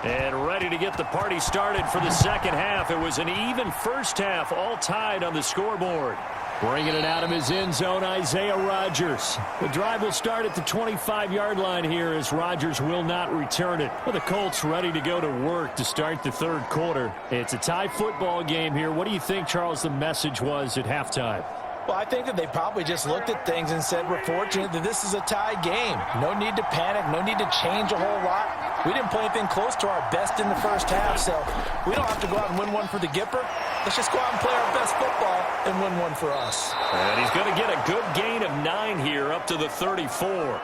And ready to get the party started for the second half. It was an even first half, all tied on the scoreboard. Bringing it out of his end zone, Isaiah Rodgers. The drive will start at the 25-yard line here as Rodgers will not return it. Well, the Colts ready to go to work to start the third quarter. It's a tie football game here. What do you think, Charles, the message was at halftime? Well, I think that they probably just looked at things and said, we're fortunate that this is a tie game. No need to panic. No need to change a whole lot. We didn't play anything close to our best in the first half, so we don't have to go out and win one for the Gipper. Let's just go out and play our best football and win one for us. And he's going to get a good gain of 9 here up to the 34.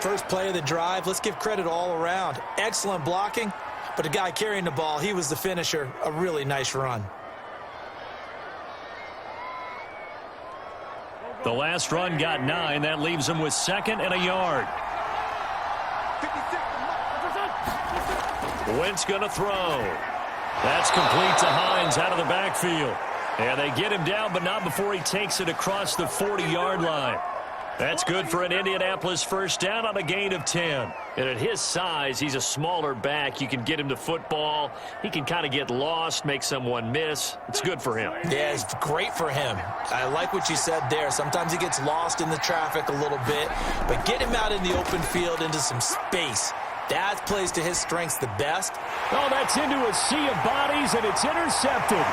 First play of the drive. Let's give credit all around. Excellent blocking, but the guy carrying the ball, he was the finisher. A really nice run. The last run got 9. That leaves him with 2nd and a yard. Wentz going to throw. That's complete to Hines out of the backfield. And they get him down, but not before he takes it across the 40-yard line. That's good for an Indianapolis first down on a gain of 10. And at his size, he's a smaller back. You can get him to football. He can kind of get lost, make someone miss. It's good for him. Yeah, it's great for him. I like what you said there. Sometimes he gets lost in the traffic a little bit, but get him out in the open field into some space. That plays to his strengths the best. Oh, that's into a sea of bodies, and it's intercepted.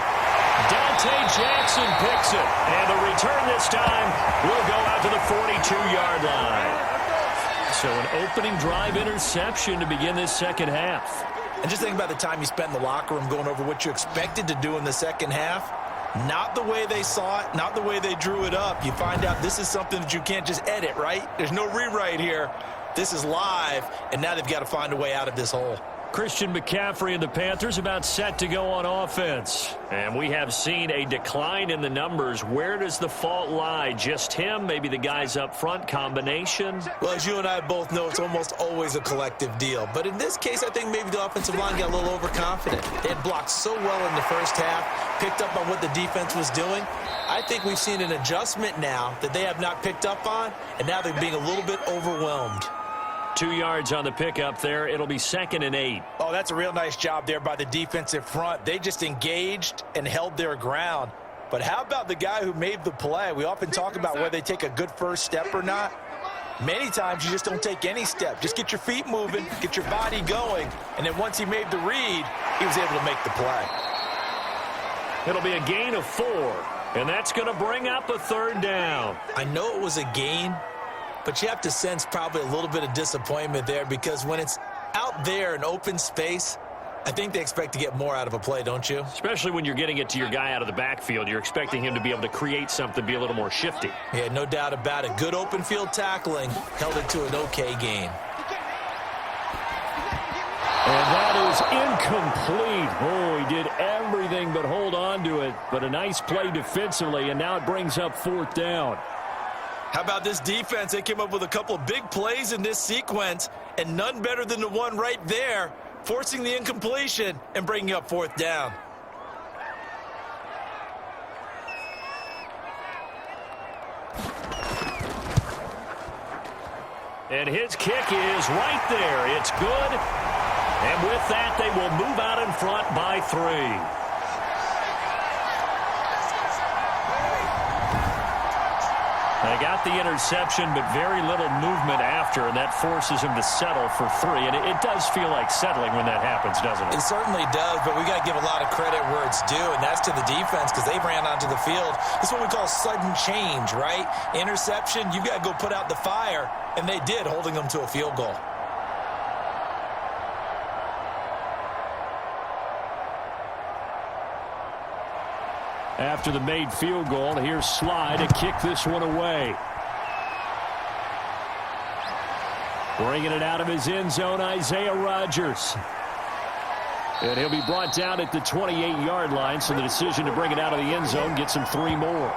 Dante Jackson picks it, and the return this time will go out to the 42-yard line. So an opening drive interception to begin this second half. And just think about the time you spent in the locker room going over what you expected to do in the second half. Not the way they saw it, not the way they drew it up. You find out this is something that you can't just edit, right? There's no rewrite here. This is live, and now they've got to find a way out of this hole. Christian McCaffrey and the Panthers about set to go on offense. And we have seen a decline in the numbers. Where does the fault lie? Just him? Maybe the guys up front? Combination? Well, as you and I both know, it's almost always a collective deal. But in this case, I think maybe the offensive line got a little overconfident. They had blocked so well in the first half, picked up on what the defense was doing. I think we've seen an adjustment now that they have not picked up on, and now they're being a little bit overwhelmed. 2 yards on the pickup there. It'll be 2nd and 8. Oh, that's a real nice job there by the defensive front. They just engaged and held their ground. But how about the guy who made the play? We often talk about whether they take a good first step or not. Many times you just don't take any step. Just get your feet moving, get your body going, and then once he made the read, he was able to make the play. It'll be a gain of 4, and that's going to bring up a 3rd down. I know it was a gain, but you have to sense probably a little bit of disappointment there because when it's out there in open space, I think they expect to get more out of a play, don't you? Especially when you're getting it to your guy out of the backfield. You're expecting him to be able to create something, be a little more shifty. Yeah, no doubt about it. Good open field tackling held it to an okay gain. And that is incomplete. Oh, he did everything but hold on to it. But a nice play defensively, and now it brings up 4th down. How about this defense? They came up with a couple of big plays in this sequence, and none better than the one right there, forcing the incompletion and bringing up 4th down. And his kick is right there. It's good. And with that, they will move out in front by 3. They got the interception, but very little movement after, and that forces him to settle for 3. And it does feel like settling when that happens, doesn't it? It certainly does, but we got to give a lot of credit where it's due, and that's to the defense because they ran onto the field. This is what we call sudden change, right? Interception, you got to go put out the fire, and they did, holding them to a field goal. After the made field goal, here's Sly to kick this one away. Bringing it out of his end zone, Isaiah Rodgers. And he'll be brought down at the 28-yard line, so the decision to bring it out of the end zone gets him 3 more.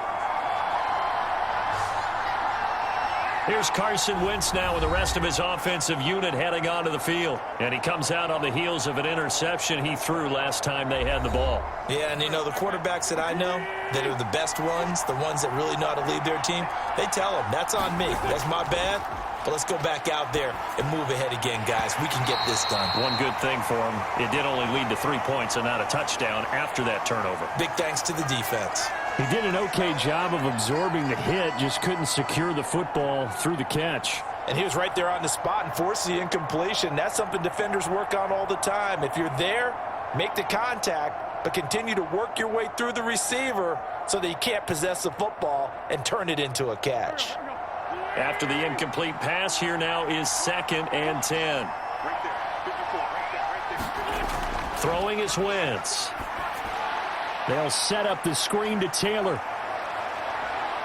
Here's Carson Wentz now with the rest of his offensive unit heading onto the field. And he comes out on the heels of an interception he threw last time they had the ball. Yeah, and you know, the quarterbacks that I know that are the best ones, the ones that really know how to lead their team, they tell them, that's on me. That's my bad. But let's go back out there and move ahead again, guys. We can get this done. One good thing for him, it did only lead to 3 points and not a touchdown after that turnover. Big thanks to the defense. He did an okay job of absorbing the hit, just couldn't secure the football through the catch. And he was right there on the spot and forced the incompletion. That's something defenders work on all the time. If you're there, make the contact, but continue to work your way through the receiver so that you can't possess the football and turn it into a catch. After the incomplete pass, here now is 2nd and 10. Throwing is Wentz. They'll set up the screen to Taylor.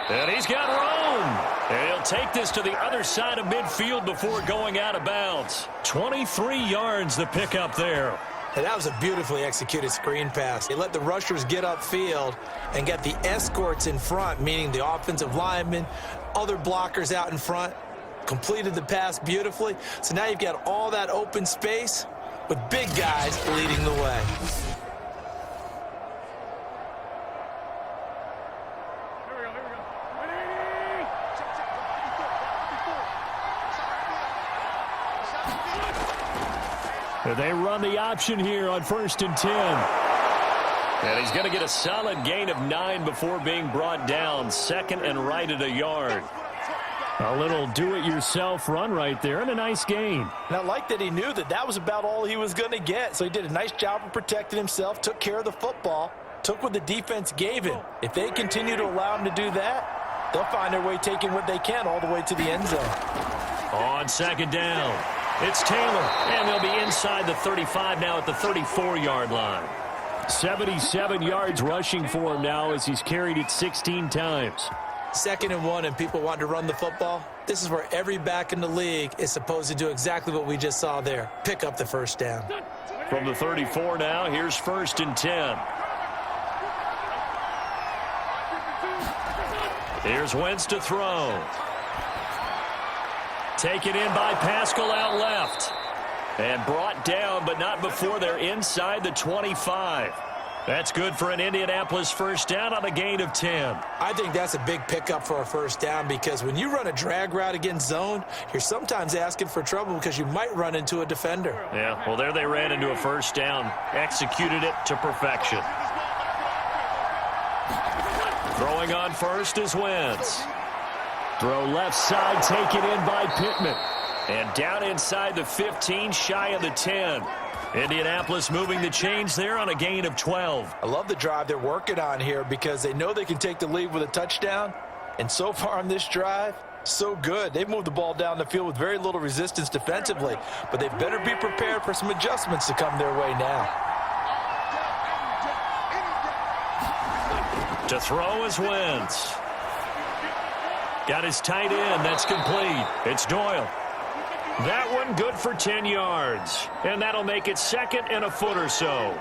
And he's got room. And he'll take this to the other side of midfield before going out of bounds. 23 yards the pickup there. And that was a beautifully executed screen pass. They let the rushers get upfield and get the escorts in front, meaning the offensive linemen, other blockers out in front, completed the pass beautifully. So now you've got all that open space with big guys leading the way. They run the option here on 1st and 10. And he's going to get a solid gain of 9 before being brought down. 2nd and right at a yard. A little do-it-yourself run right there and a nice gain. And I like that he knew that that was about all he was going to get. So he did a nice job of protecting himself, took care of the football, took what the defense gave him. If they continue to allow him to do that, they'll find their way taking what they can all the way to the end zone. On 2nd down, it's Taylor, and they'll be inside the 35 now at the 34-yard line. 77 yards rushing for him now as he's carried it 16 times. 2nd and 1 and people want to run the football. This is where every back in the league is supposed to do exactly what we just saw there. Pick up the first down. From the 34 now, here's 1st and 10. Here's Wentz to throw. Taken in by Pascal out left. And brought down, but not before they're inside the 25. That's good for an Indianapolis first down on a gain of 10. I think that's a big pickup for a first down because when you run a drag route against zone, you're sometimes asking for trouble because you might run into a defender. Yeah, well, there they ran into a first down. Executed it to perfection. Throwing on first is Wentz. Throw left side, taken in by Pittman. And down inside the 15, shy of the 10. Indianapolis moving the chains there on a gain of 12. I love the drive they're working on here because they know they can take the lead with a touchdown. And so far on this drive, so good. They've moved the ball down the field with very little resistance defensively. But they better be prepared for some adjustments to come their way now. To throw is Wentz. Got his tight end. That's complete. It's Doyle. That one good for 10 yards. And that'll make it 2nd and a foot or so.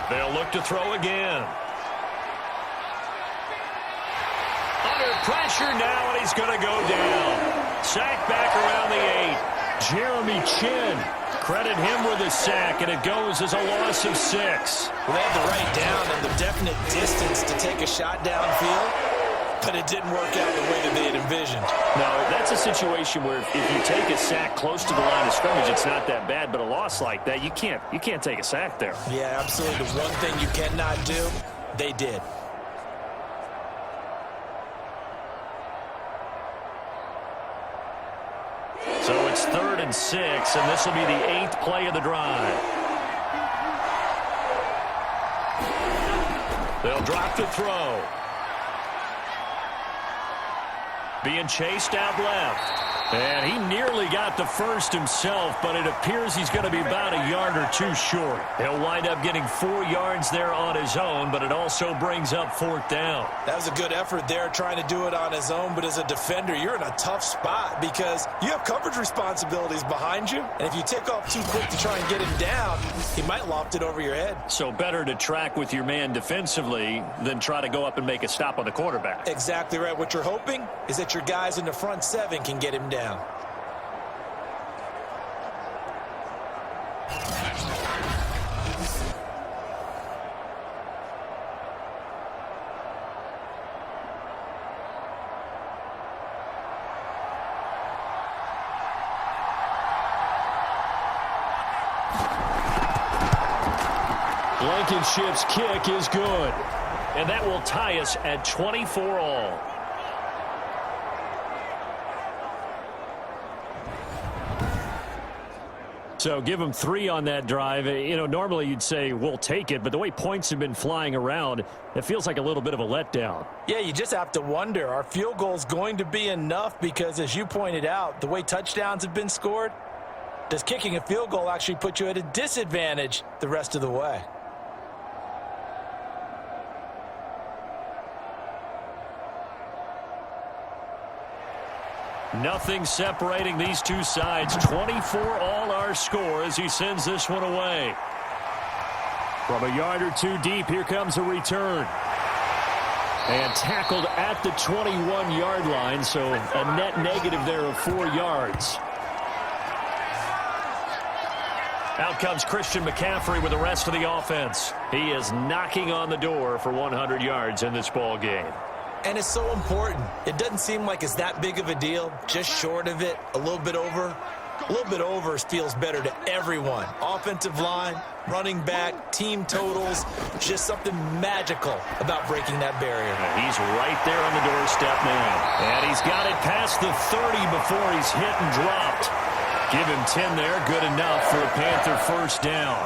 They'll look to throw again. Under pressure now, and he's going to go down. Sack back around the 8. Jeremy Chin. Credit him with a sack, and it goes as a loss of 6. Well, they had the right down and the definite distance to take a shot downfield, but it didn't work out the way that they had envisioned. No, that's a situation where if you take a sack close to the line of scrimmage, it's not that bad, but a loss like that, you can't take a sack there. Yeah, absolutely. The one thing you cannot do, they did. So it's 3rd and 6, and this will be the 8th play of the drive. They'll drop to throw. Being chased out left. And he nearly got the first himself, but it appears he's going to be about a yard or two short. He'll wind up getting 4 yards there on his own, but it also brings up 4th down. That was a good effort there trying to do it on his own, but as a defender, you're in a tough spot because you have coverage responsibilities behind you, and if you take off too quick to try and get him down, he might loft it over your head. So better to track with your man defensively than try to go up and make a stop on the quarterback. Exactly right. What you're hoping is that your guys in the front 7 can get him down. Blankenship's kick is good. And that will tie us at 24 all. So give them 3 on that drive. You know, normally you'd say we'll take it, but the way points have been flying around, it feels like a little bit of a letdown. Yeah, you just have to wonder, are field goals going to be enough? Because as you pointed out, the way touchdowns have been scored, does kicking a field goal actually put you at a disadvantage the rest of the way? Nothing separating these two sides. 24 all our score as he sends this one away. From a yard or 2 deep, here comes a return. And tackled at the 21-yard line, so a net negative there of 4 yards. Out comes Christian McCaffrey with the rest of the offense. He is knocking on the door for 100 yards in this ball game. And it's so important. It doesn't seem like it's that big of a deal. Just short of it, a little bit over. A little bit over feels better to everyone. Offensive line, running back, team totals, just something magical about breaking that barrier. He's right there on the doorstep now. And he's got it past the 30 before he's hit and dropped. Give him 10 there, good enough for a Panther first down.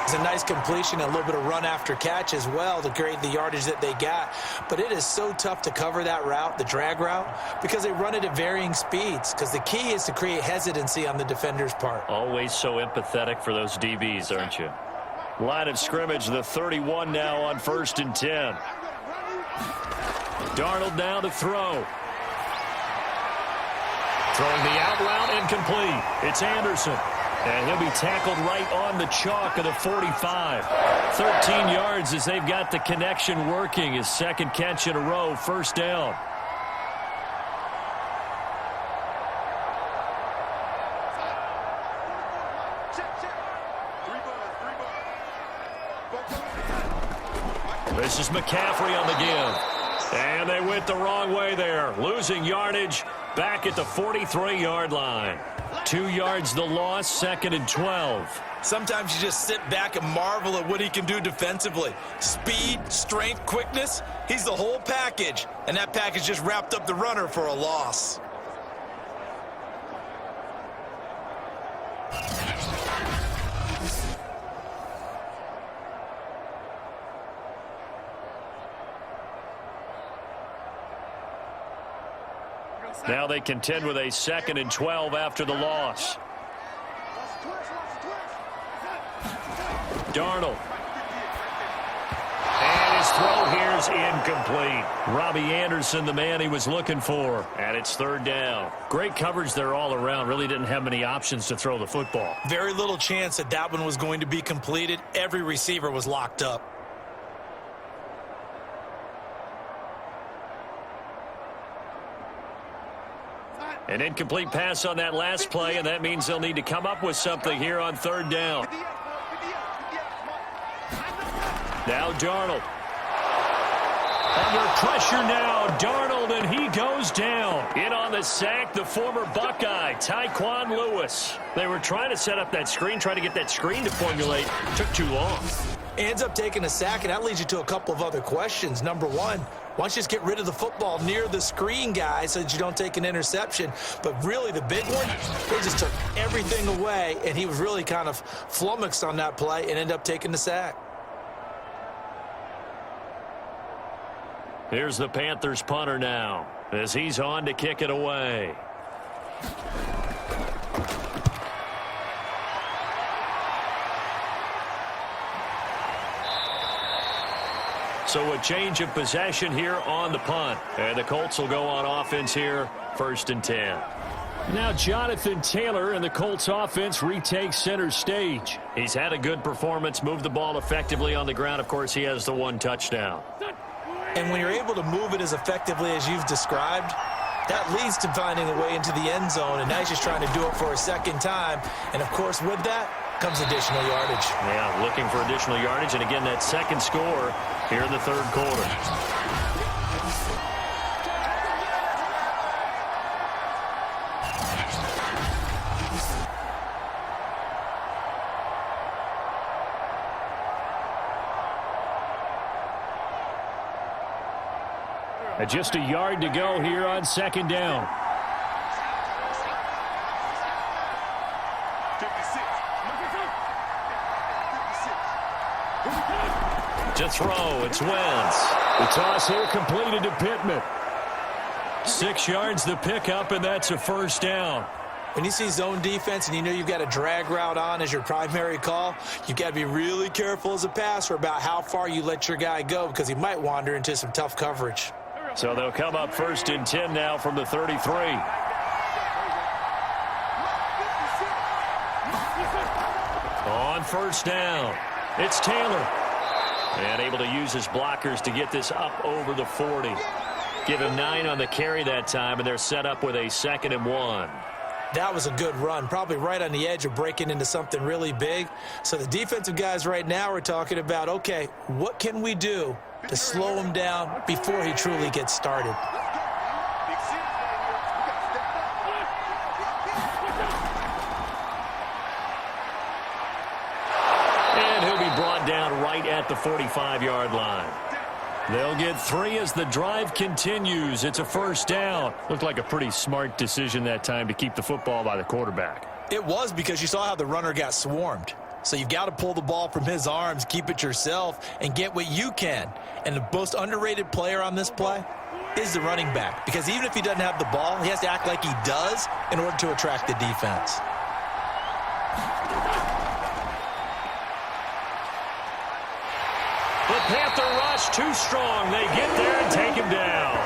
It's a nice completion, a little bit of run after catch as well to create the yardage that they got. But it is so tough to cover that route, the drag route, because they run it at varying speeds. Because the key is to create hesitancy on the defender's part. Always so empathetic for those DBs, aren't you? Line of scrimmage, the 31 now on 1st and 10. Darnold now to throw. Throwing the out route incomplete. It's Anderson. And he'll be tackled right on the chalk of the 45. 13 yards as they've got the connection working. His second catch in a row, first down. This is McCaffrey on the give. And they went the wrong way there. Losing yardage back at the 43-yard line. 2 yards the loss, 2nd and 12. Sometimes you just sit back and marvel at what he can do defensively. Speed, strength, quickness, he's the whole package. And that package just wrapped up the runner for a loss. Now they contend with a 2nd and 12 after the loss. Darnold. And his throw here is incomplete. Robbie Anderson, the man he was looking for. And it's 3rd down. Great coverage there all around. Really didn't have many options to throw the football. Very little chance that that one was going to be completed. Every receiver was locked up. An incomplete pass on that last play, and that means they'll need to come up with something here on 3rd down. Now Darnold. Under pressure now, Darnold, and he goes down. In on the sack, the former Buckeye, Tyquan Lewis. They were trying to set up that screen, trying to get that screen to formulate. Took too long. Ends up taking a sack, and that leads you to a couple of other questions. Number one, why don't you just get rid of the football near the screen guy so that you don't take an interception? But really the big one, they just took everything away, and he was really kind of flummoxed on that play and ended up taking the sack. Here's the Panthers punter now as he's on to kick it away. So a change of possession here on the punt. And the Colts will go on offense here, 1st and 10. Now Jonathan Taylor and the Colts offense retake center stage. He's had a good performance, moved the ball effectively on the ground. Of course, he has the 1 touchdown. And when you're able to move it as effectively as you've described, that leads to finding a way into the end zone. And now he's just trying to do it for a second time. And, of course, with that comes additional yardage. Yeah, looking for additional yardage. And, again, that second score here in the 3rd quarter. And just a yard to go here on second down. 56. To throw, it's Wentz. The toss here completed to Pittman. 6 yards the pickup, and that's a first down. When you see zone defense and you know you've got a drag route on as your primary call, you've got to be really careful as a passer about how far you let your guy go because he might wander into some tough coverage. So they'll come up 1st and 10 now from the 33. On first down, it's Taylor. And able to use his blockers to get this up over the 40. Give him 9 on the carry that time, and they're set up with a 2nd and 1. That was a good run, probably right on the edge of breaking into something really big. So the defensive guys right now are talking about, okay, what can we do to slow him down before he truly gets started? And he'll be brought down right at the 45-yard line. They'll get 3 as the drive continues. It's a first down. Looked like a pretty smart decision that time to keep the football by the quarterback. It was, because you saw how the runner got swarmed. So you've got to pull the ball from his arms, keep it yourself, and get what you can. And the most underrated player on this play is the running back, because even if he doesn't have the ball, he has to act like he does in order to attract the defense. The Panther rush too strong. They get there and take him down.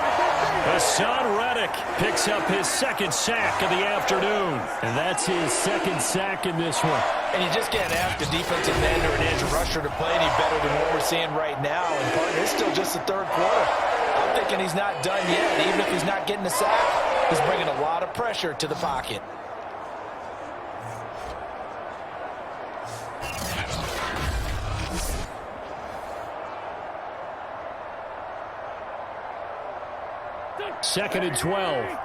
Hassan Reddick picks up his 2nd sack of the afternoon. And that's his 2nd sack in this one. And you just can't ask a defensive end or an edge rusher to play any better than what we're seeing right now. And partner, it's still just the 3rd quarter. I'm thinking he's not done yet. Even if he's not getting a sack, he's bringing a lot of pressure to the pocket. Second and 12.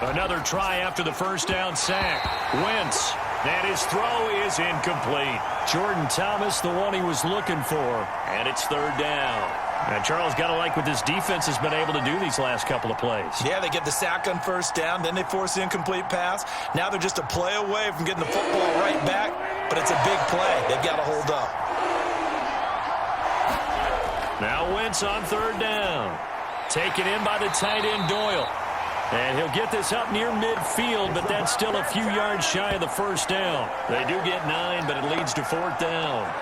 Another try after the first down sack. Wentz, and his throw is incomplete. Jordan Thomas, the one he was looking for, and it's 3rd down. And Charles, got to like what this defense has been able to do these last couple of plays. Yeah, they get the sack on first down, then they force the incomplete pass. Now they're just a play away from getting the football right back, but it's a big play. They've got to hold up. Now Wentz on 3rd down. Taken in by the tight end Doyle. And he'll get this up near midfield, but that's still a few yards shy of the first down. They do get 9, but it leads to 4th down.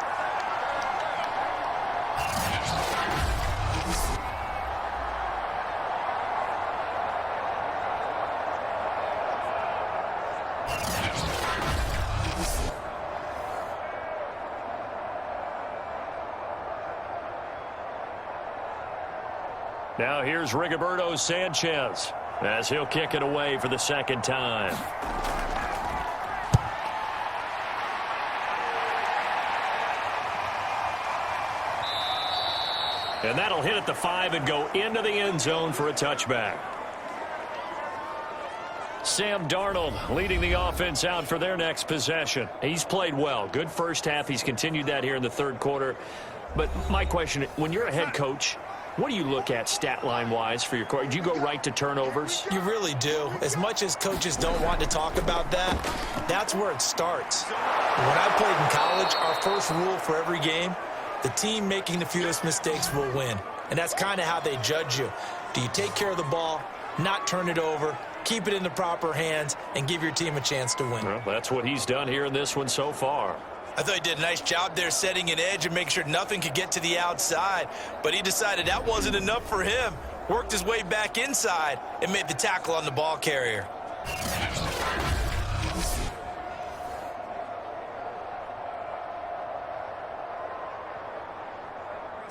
Now here's Rigoberto Sanchez as he'll kick it away for the 2nd time. And that'll hit at the 5 and go into the end zone for a touchback. Sam Darnold leading the offense out for their next possession. He's played well. Good first half. He's continued that here in the 3rd quarter. But my question, when you're a head coach, what do you look at stat line-wise for your coach? Do you go right to turnovers? You really do. As much as coaches don't want to talk about that, that's where it starts. When I played in college, our first rule for every game, the team making the fewest mistakes will win. And that's kind of how they judge you. Do you take care of the ball, not turn it over, keep it in the proper hands, and give your team a chance to win? Well, that's what he's done here in this one so far. I thought he did a nice job there setting an edge and making sure nothing could get to the outside. But he decided that wasn't enough for him. Worked his way back inside and made the tackle on the ball carrier.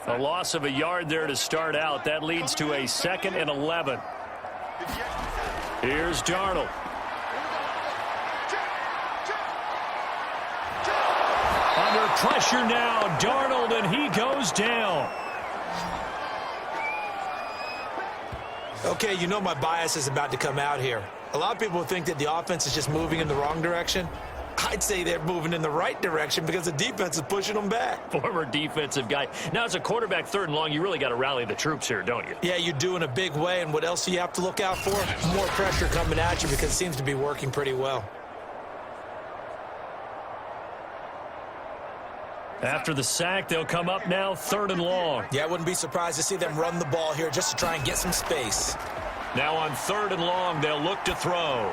A loss of a yard there to start out. That leads to a 2nd and 11. Here's Darnold. Under pressure now, Darnold, and he goes down. Okay, you know my bias is about to come out here. A lot of people think that the offense is just moving in the wrong direction. I'd say they're moving in the right direction because the defense is pushing them back. Former defensive guy. Now, as a quarterback, 3rd and long, you really got to rally the troops here, don't you? Yeah, you do in a big way. And what else do you have to look out for? More pressure coming at you because it seems to be working pretty well. After the sack, they'll come up now 3rd and long. Yeah, I wouldn't be surprised to see them run the ball here just to try and get some space. Now on 3rd and long, they'll look to throw.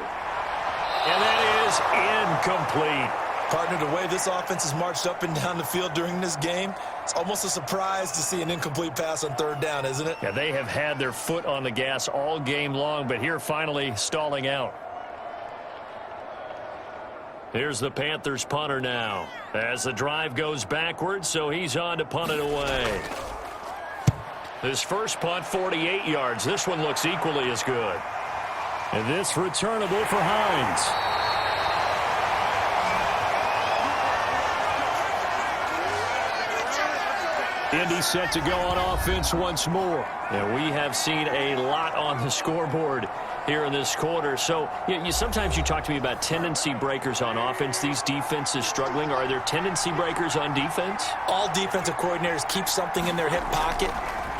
And that is incomplete. Partner, the way this offense has marched up and down the field during this game, it's almost a surprise to see an incomplete pass on 3rd down, isn't it? Yeah, they have had their foot on the gas all game long, but here finally stalling out. Here's the Panthers punter now as the drive goes backwards, so he's on to punt it away. His first punt, 48 yards. This one looks equally as good. And this returnable for Hines. Indy set to go on offense once more. And we have seen a lot on the scoreboard here in this quarter. So sometimes you talk to me about tendency breakers on offense. These defenses struggling. Are there tendency breakers on defense? All defensive coordinators keep something in their hip pocket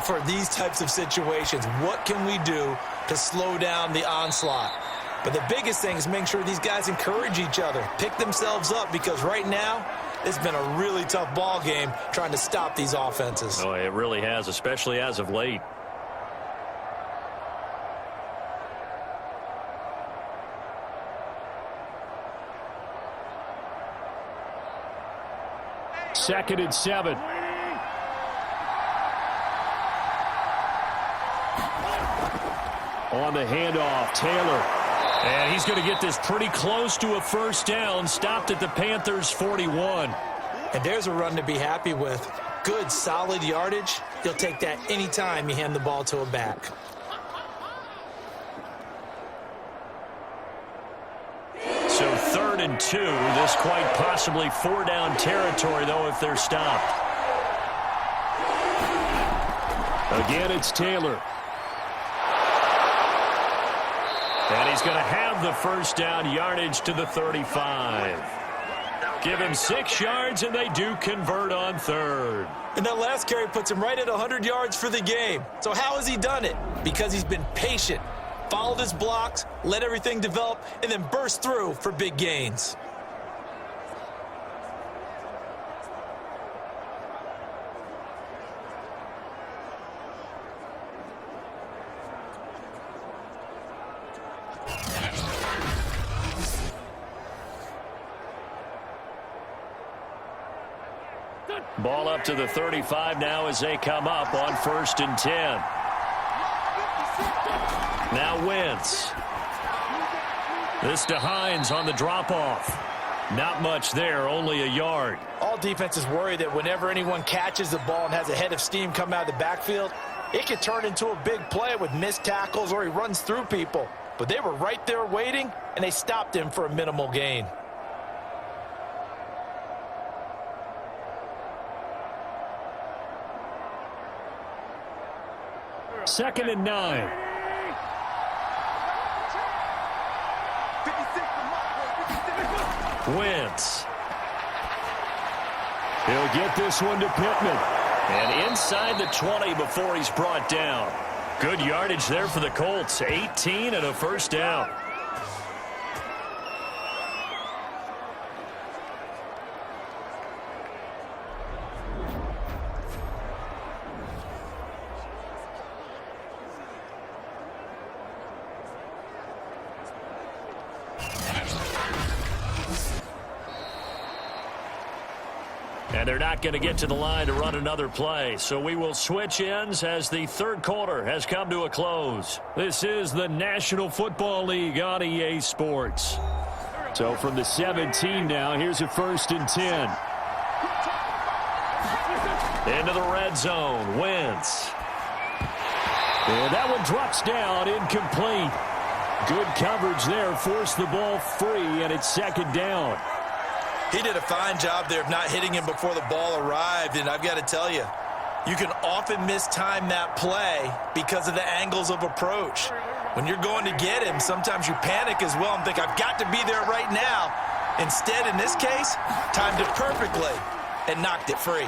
for these types of situations. What can we do to slow down the onslaught? But the biggest thing is making sure these guys encourage each other, pick themselves up, because right now it's been a really tough ball game trying to stop these offenses. Oh, it really has, especially as of late. Second and 7. On the handoff, Taylor. And he's going to get this pretty close to a first down. Stopped at the Panthers' 41. And there's a run to be happy with. Good, solid yardage. You'll take that anytime you hand the ball to a back. So 3rd and 2. This quite possibly 4-down territory, though, if they're stopped. Again, it's Taylor. And he's going to have the first down, yardage to the 35. Give him 6 yards, and they do convert on 3rd. And that last carry puts him right at 100 yards for the game. So how has he done it? Because he's been patient, followed his blocks, let everything develop, and then burst through for big gains. Ball up to the 35 now as they come up on 1st and 10. Now Wentz. This to Hines on the drop-off. Not much there, only a yard. All defenses worry that whenever anyone catches the ball and has a head of steam come out of the backfield, it can turn into a big play with missed tackles or he runs through people. But they were right there waiting, and they stopped him for a minimal gain. Second and 9. Wentz. He'll get this one to Pittman. And inside the 20 before he's brought down. Good yardage there for the Colts. 18 and a first down. And they're not going to get to the line to run another play. So we will switch ends as the 3rd quarter has come to a close. This is the National Football League on EA Sports. So from the 17 now, here's a 1st and 10. Into the red zone, Wentz. And that one drops down, incomplete. Good coverage there, forced the ball free, and it's 2nd down. He did a fine job there of not hitting him before the ball arrived, and I've got to tell you, you can often mistime that play because of the angles of approach. When you're going to get him, sometimes you panic as well and think, I've got to be there right now. Instead, in this case, timed it perfectly and knocked it free.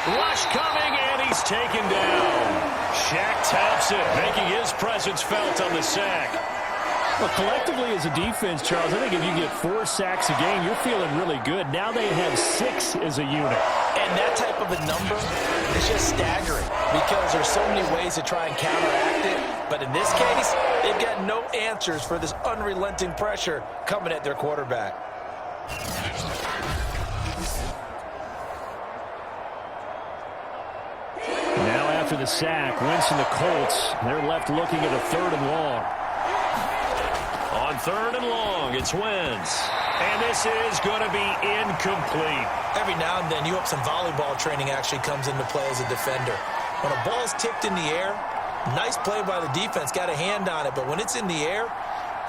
Rush coming, and he's taken down. Shaq taps it, making his presence felt on the sack. Well, collectively as a defense, Charles, I think if you get 4 sacks a game, you're feeling really good. Now they have 6 as a unit. And that type of a number is just staggering because there's so many ways to try and counteract it. But in this case, they've got no answers for this unrelenting pressure coming at their quarterback. Now after the sack, Wentz and the Colts, they're left looking at a 3rd and long. On 3rd and long, it's Wentz. And this is going to be incomplete. Every now and then, you hope some volleyball training actually comes into play as a defender. When a ball's tipped in the air, nice play by the defense, got a hand on it. But when it's in the air,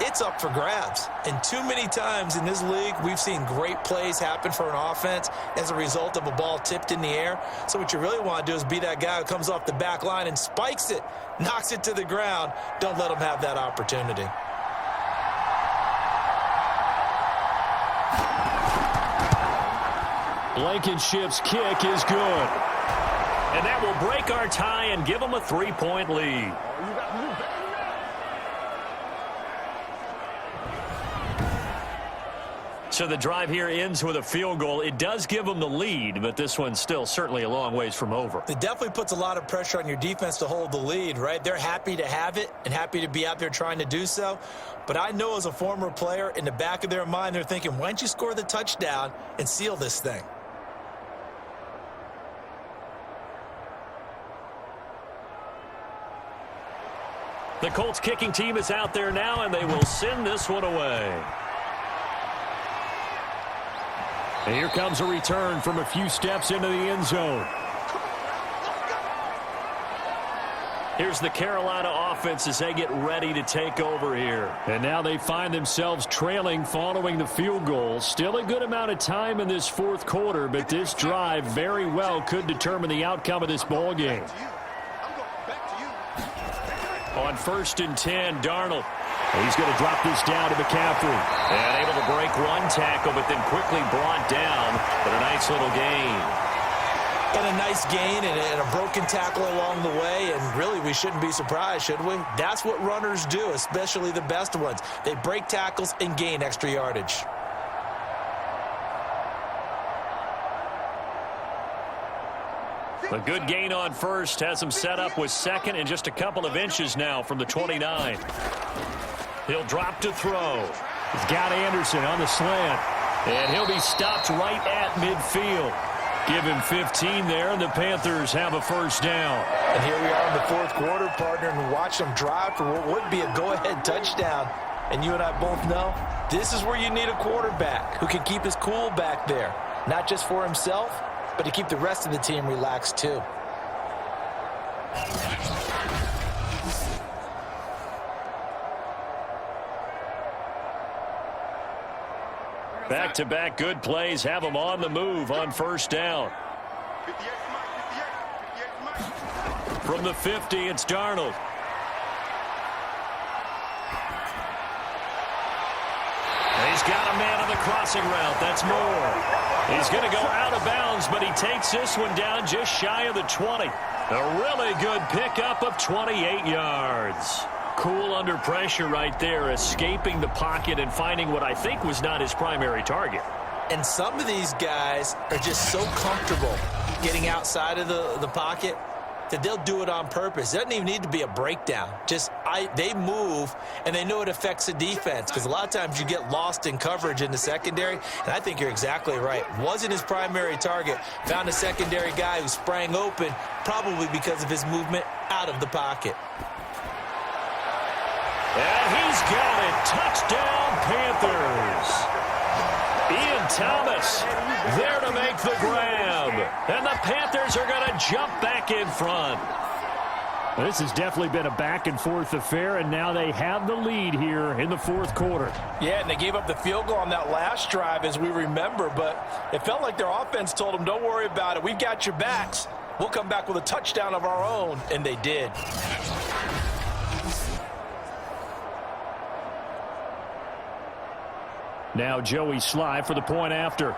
it's up for grabs. And too many times in this league, we've seen great plays happen for an offense as a result of a ball tipped in the air. So what you really want to do is be that guy who comes off the back line and spikes it, knocks it to the ground. Don't let them have that opportunity. Blankenship's kick is good. And that will break our tie and give them a 3-point lead. So the drive here ends with a field goal. It does give them the lead, but this one's still certainly a long ways from over. It definitely puts a lot of pressure on your defense to hold the lead, right? They're happy to have it and happy to be out there trying to do so. But I know as a former player, in the back of their mind, they're thinking, why don't you score the touchdown and seal this thing? The Colts kicking team is out there now, and they will send this one away. And here comes a return from a few steps into the end zone. Here's the Carolina offense as they get ready to take over here. And now they find themselves trailing following the field goal. Still a good amount of time in this 4th quarter, but this drive very well could determine the outcome of this ball game. On 1st and 10, Darnold. He's going to drop this down to McCaffrey. And able to break one tackle, but then quickly brought down. But a nice little gain. And a nice gain and a broken tackle along the way. And really, we shouldn't be surprised, should we? That's what runners do, especially the best ones. They break tackles and gain extra yardage. A good gain on 1st has him set up with 2nd and just a couple of inches now from the 29. He'll drop to throw. He's got Anderson on the slant. And he'll be stopped right at midfield. Give him 15 there, and the Panthers have a 1st down. And here we are in the 4th quarter, partner, and watch them drive for what would be a go-ahead touchdown. And you and I both know this is where you need a quarterback who can keep his cool back there, not just for himself, but to keep the rest of the team relaxed too. Back-to-back good plays have them on the move on 1st down. From the 50, it's Darnold. He's got a man on the crossing route. That's Moore. He's going to go out of bounds, but he takes this one down just shy of the 20. A really good pickup of 28 yards. Cool under pressure right there, escaping the pocket and finding what I think was not his primary target. And some of these guys are just so comfortable getting outside of the pocket that they'll do it on purpose. It doesn't even need to be a breakdown. They move, and they know it affects the defense because a lot of times you get lost in coverage in the secondary, and I think you're exactly right. Wasn't his primary target. Found a secondary guy who sprang open, probably because of his movement out of the pocket. And he's got it. Touchdown, Panthers. Ian Thomas there to make the grab. And the Panthers are going to jump back in front. Well, this has definitely been a back-and-forth affair, and now they have the lead here in the 4th quarter. Yeah, and they gave up the field goal on that last drive, as we remember, but it felt like their offense told them, don't worry about it. We've got your backs. We'll come back with a touchdown of our own, and they did. Now Joey Sly for the point after.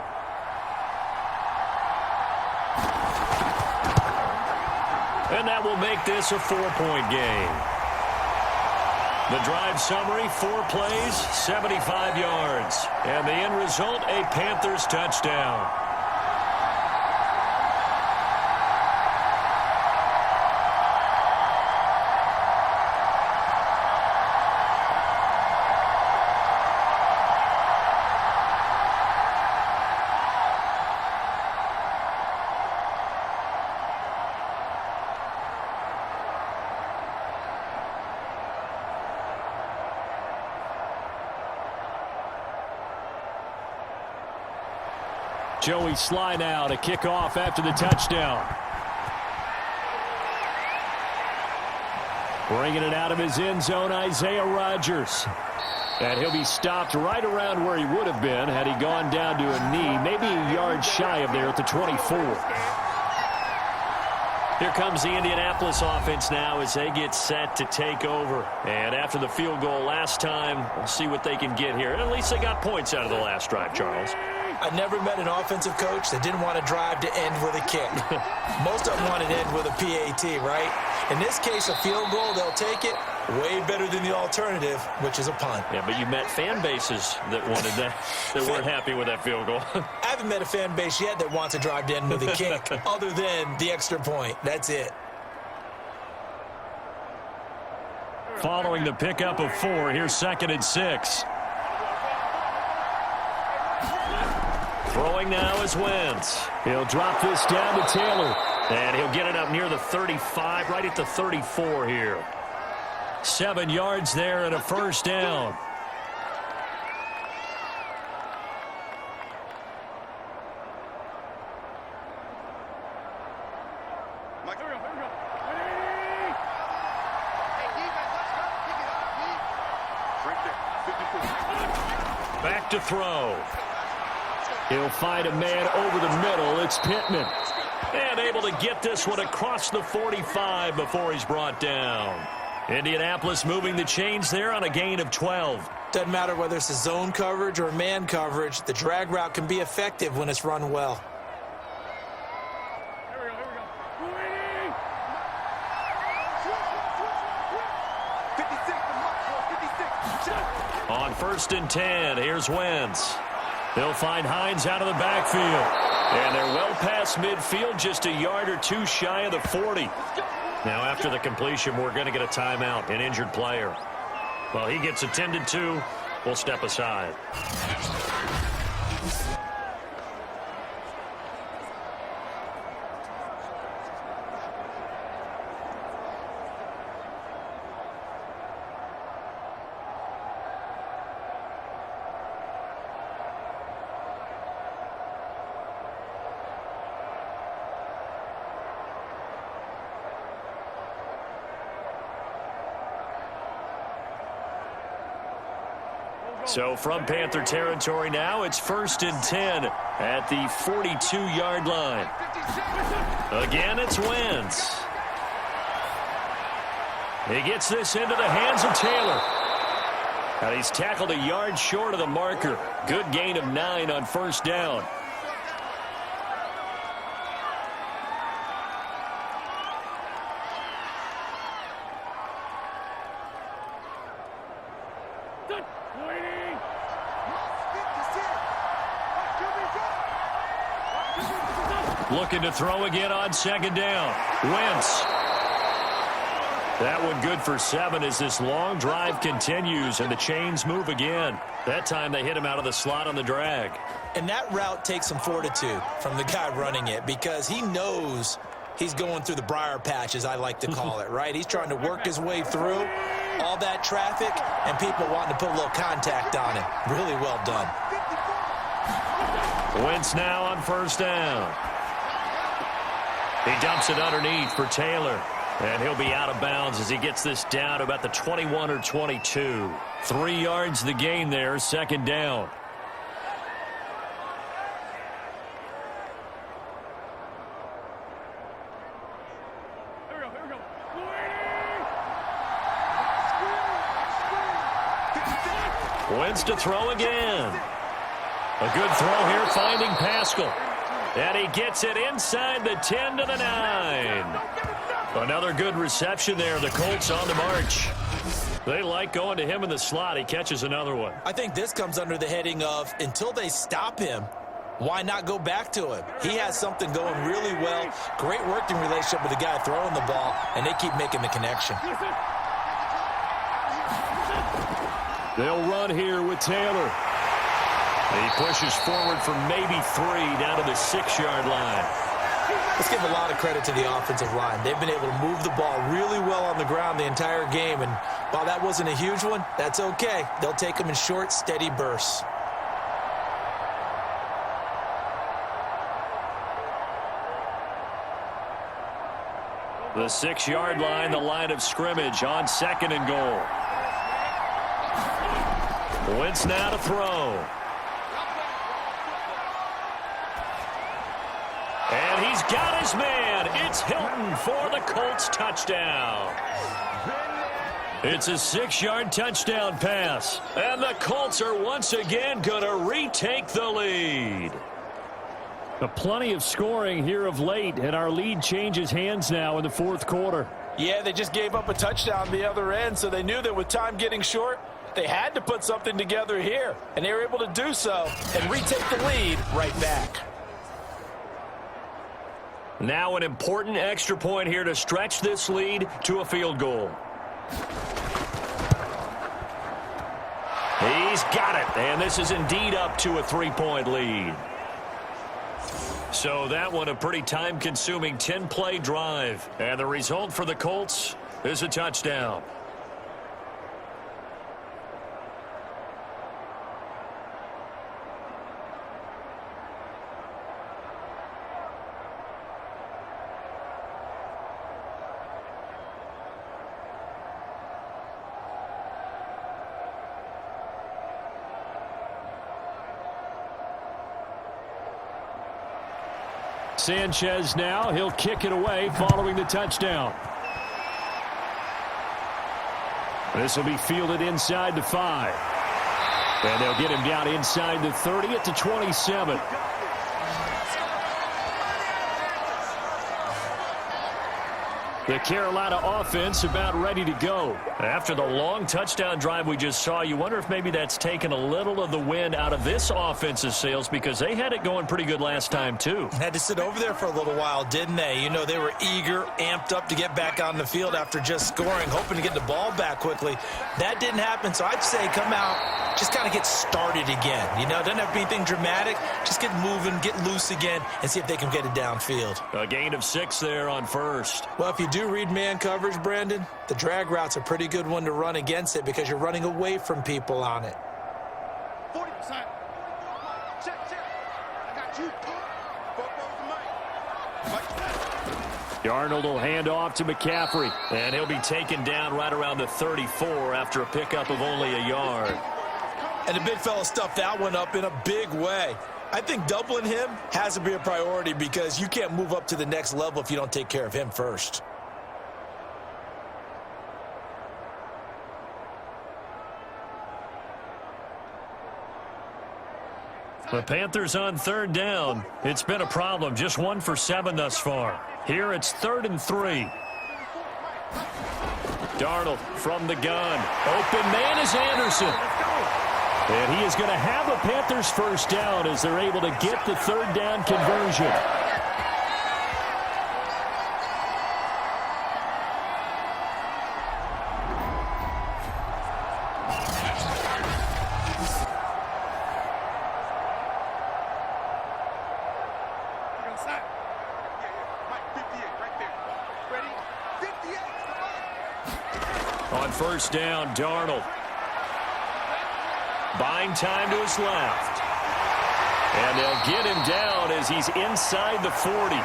And that will make this a 4-point game. The drive summary, 4 plays, 75 yards. And the end result, a Panthers touchdown. Joey Sly now to kick off after the touchdown. Bringing it out of his end zone, Isaiah Rodgers. And he'll be stopped right around where he would have been had he gone down to a knee, maybe a yard shy of there at the 24. Here comes the Indianapolis offense now as they get set to take over. And after the field goal last time, we'll see what they can get here. At least they got points out of the last drive, Charles. I never met an offensive coach that didn't want to drive to end with a kick. Most of them want to end with a PAT, right? In this case, a field goal, they'll take it. Way better than the alternative, which is a punt. Yeah, but you met fan bases that wanted that, that weren't happy with that field goal. I haven't met a fan base yet that wants to drive to end with a kick other than the extra point. That's it. Following the pickup of 4, here's 2nd and 6. Throwing now is Wentz. He'll drop this down to Taylor. And he'll get it up near the 35, right at the 34 here. 7 yards there and a first down. Back to throw. He'll find a man over the middle. It's Pittman. And able to get this one across the 45 before he's brought down. Indianapolis moving the chains there on a gain of 12. Doesn't matter whether it's a zone coverage or man coverage. The drag route can be effective when it's run well. On 1st and 10, here's Wentz. They'll find Hines out of the backfield. And they're well past midfield, just a yard or 2 shy of the 40. Now after the completion, we're going to get a timeout, an injured player. Well, he gets attended to. We'll step aside. So from Panther territory now, it's 1st and 10 at the 42-yard line. Again, it's Wentz. He gets this into the hands of Taylor. And he's tackled a yard short of the marker. Good gain of 9 on 1st down. Looking to throw again on 2nd down. Wentz. That one good for 7 as this long drive continues and the chains move again. That time they hit him out of the slot on the drag. And that route takes some fortitude from the guy running it because he knows he's going through the briar patch, as I like to call it, right? He's trying to work his way through all that traffic and people wanting to put a little contact on him. Really well done. Wentz now on 1st down. He dumps it underneath for Taylor. And he'll be out of bounds as he gets this down to about the 21 or 22. 3 yards the gain there, 2nd down. Wentz to throw again. A good throw here, finding Pascal. And he gets it inside the 10 to the 9. Another good reception there. The Colts on the march. They like going to him in the slot. He catches another one. I think this comes under the heading of until they stop him, why not go back to him? He has something going really well. Great working relationship with the guy throwing the ball, and they keep making the connection. They'll run here with Taylor. He pushes forward for maybe 3 down to the 6-yard line. Let's give a lot of credit to the offensive line. They've been able to move the ball really well on the ground the entire game, and while that wasn't a huge one, that's okay. They'll take them in short, steady bursts. The 6-yard line, the line of scrimmage on 2nd and goal. Wentz now to throw. And he's got his man. It's Hilton for the Colts touchdown. It's a 6-yard touchdown pass. And the Colts are once again going to retake the lead. Plenty of scoring here of late, and our lead changes hands now in the 4th quarter. Yeah, they just gave up a touchdown the other end, so they knew that with time getting short, they had to put something together here, and they were able to do so and retake the lead right back. Now an important extra point here to stretch this lead to a field goal. He's got it, and this is indeed up to a 3-point lead. So that one a pretty time-consuming 10-play drive. And the result for the Colts is a touchdown. Sanchez now, he'll kick it away following the touchdown. This will be fielded inside the 5. And they'll get him down inside the 30 at the 27. The Carolina offense about ready to go. After the long touchdown drive we just saw, you wonder if maybe that's taken a little of the wind out of this offensive sails, because they had it going pretty good last time too. Had to sit over there for a little while, didn't they? You know, they were eager, amped up to get back on the field after just scoring, hoping to get the ball back quickly. That didn't happen, so I'd say come out, just kind of get started again. You know, it doesn't have to be anything dramatic. Just get moving, get loose again, and see if they can get it downfield. A gain of 6 there on first. Well, if you do read man coverage, Brandon, the drag route's a pretty good one to run against it because you're running away from people on it. 40%. Check. I got you. Darnold will hand off to McCaffrey, and he'll be taken down right around the 34 after a pickup of only a yard. And the big fella stuffed that one up in a big way. I think doubling him has to be a priority because you can't move up to the next level if you don't take care of him first. The Panthers on 3rd down. It's been a problem. Just 1 for 7 thus far. Here it's 3rd and 3. Darnold from the gun. Open man is Anderson. And he is going to have a Panthers first down as they're able to get the 3rd down conversion. On first down, Darnold. Buying time to his left. And they'll get him down as he's inside the 40.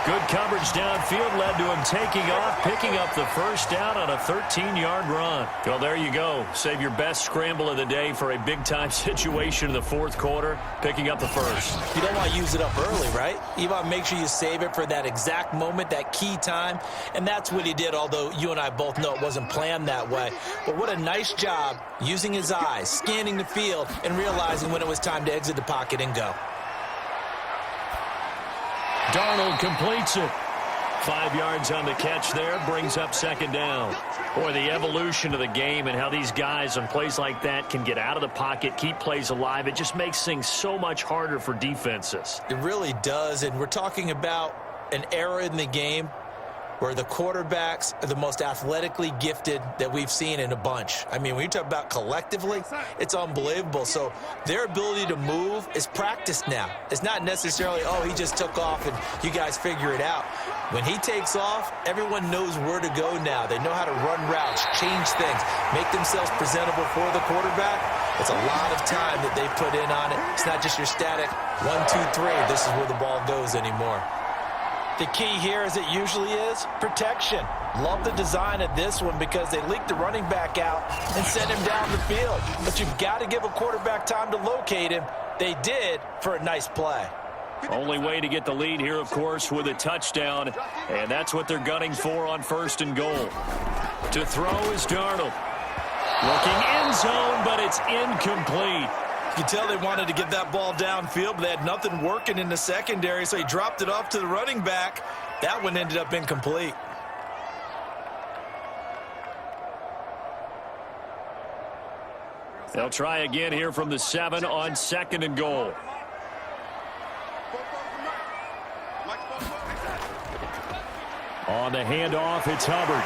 Good coverage downfield led to him taking off, picking up the first down on a 13-yard run. Well, there you go. Save your best scramble of the day for a big-time situation in the fourth quarter, picking up the first. You don't want to use it up early, right? You want to make sure you save it for that exact moment, that key time, and that's what he did, although you and I both know it wasn't planned that way. But what a nice job using his eyes, scanning the field, and realizing when it was time to exit the pocket and go. Darnold completes it. 5 yards on the catch there, brings up second down. Boy, the evolution of the game and how these guys on plays like that can get out of the pocket, keep plays alive, it just makes things so much harder for defenses. It really does, and we're talking about an era in the game where the quarterbacks are the most athletically gifted that we've seen in a bunch. I mean, when you talk about collectively, it's unbelievable. So their ability to move is practiced now. It's not necessarily, oh, he just took off and you guys figure it out. When he takes off, everyone knows where to go now. They know how to run routes, change things, make themselves presentable for the quarterback. It's a lot of time that they put in on it. It's not just your static 1, 2, 3. This is where the ball goes anymore. The key here, as it usually is, protection. Love the design of this one because they leaked the running back out and sent him down the field. But you've got to give a quarterback time to locate him. They did for a nice play. Only way to get the lead here, of course, with a touchdown. And that's what they're gunning for on 1st and goal. To throw is Darnold. Looking end zone, but it's incomplete. You can tell they wanted to get that ball downfield, but they had nothing working in the secondary, so he dropped it off to the running back. That one ended up incomplete. They'll try again here from the 7 on 2nd and goal. On the handoff, it's Hubbard.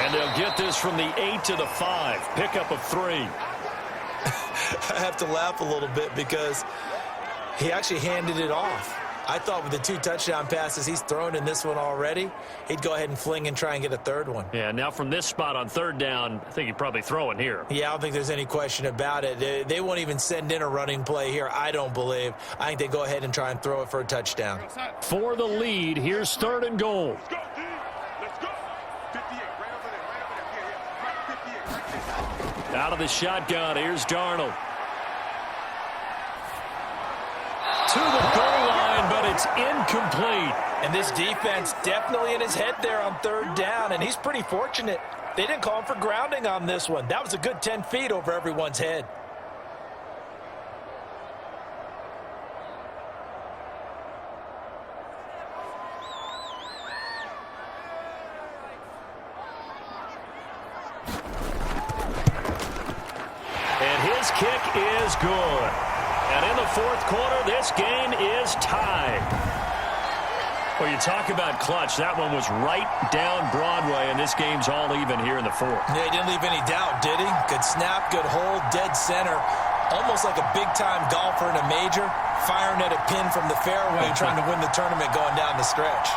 And they'll get this from the 8 to the 5. Pickup of 3. I have to laugh a little bit because he actually handed it off. I thought with the 2 touchdown passes he's thrown in this one already, he'd go ahead and fling and try and get a 3rd one. Yeah, now from this spot on 3rd down, I think he'd probably throw it here. Yeah, I don't think there's any question about it. They won't even send in a running play here, I don't believe. I think they go ahead and try and throw it for a touchdown. For the lead, here's 3rd and goal. Out of the shotgun, here's Darnold. To the goal line, but it's incomplete. And this defense definitely in his head there on 3rd down, and he's pretty fortunate. They didn't call him for grounding on this one. That was a good 10 feet over everyone's head. Kick is good. And in the 4th quarter, this game is tied. Well, you talk about clutch. That one was right down Broadway, and this game's all even here in the 4th. Yeah, he didn't leave any doubt, did he? Good snap, good hold, dead center. Almost like a big-time golfer in a major, firing at a pin from the fairway, trying to win the tournament going down the stretch.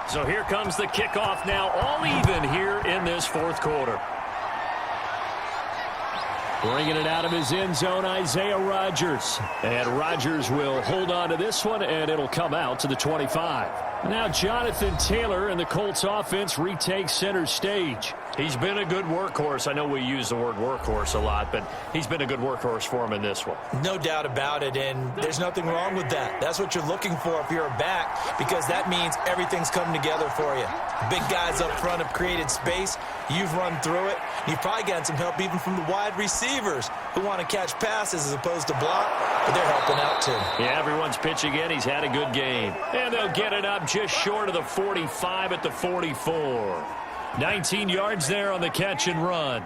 So here comes the kickoff now, all even here in this 4th quarter. Bringing it out of his end zone, Isaiah Rodgers. And Rodgers will hold on to this one, and it'll come out to the 25. Now Jonathan Taylor and the Colts offense retake center stage. He's been a good workhorse. I know we use the word workhorse a lot, but he's been a good workhorse for him in this one. No doubt about it, and there's nothing wrong with that. That's what you're looking for if you're a back, because that means everything's come together for you. Big guys up front have created space. You've run through it. You've probably gotten some help even from the wide receivers who want to catch passes as opposed to block, but they're helping out too. Yeah, everyone's pitching in. He's had a good game. And they'll get it up just short of the 45 at the 44. 19 yards there on the catch and run.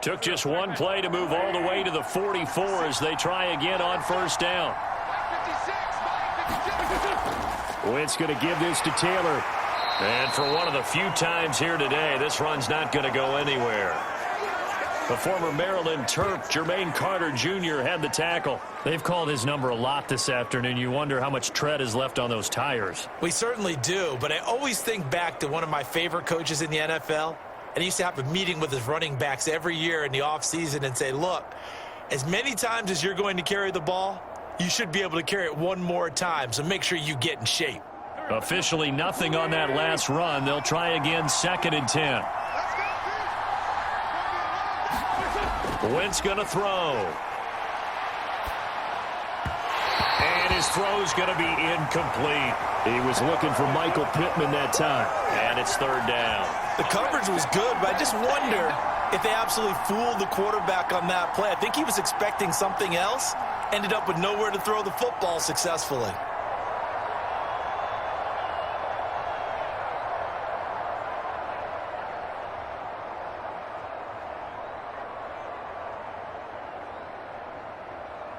Took just one play to move all the way to the 44 as they try again on first down. Wentz going to give this to Taylor. And for one of the few times here today, this run's not going to go anywhere. The former Maryland Terp, Jermaine Carter Jr. had the tackle. They've called his number a lot this afternoon. You wonder how much tread is left on those tires. We certainly do, but I always think back to one of my favorite coaches in the NFL. And he used to have a meeting with his running backs every year in the offseason and say, look, as many times as you're going to carry the ball, you should be able to carry it one more time, so make sure you get in shape. Officially nothing on that last run. They'll try again, 2nd and 10. Wentz going to throw. And his throw's going to be incomplete. He was looking for Michael Pittman that time. And it's 3rd down. The coverage was good, but I just wonder if they absolutely fooled the quarterback on that play. I think he was expecting something else. Ended up with nowhere to throw the football successfully.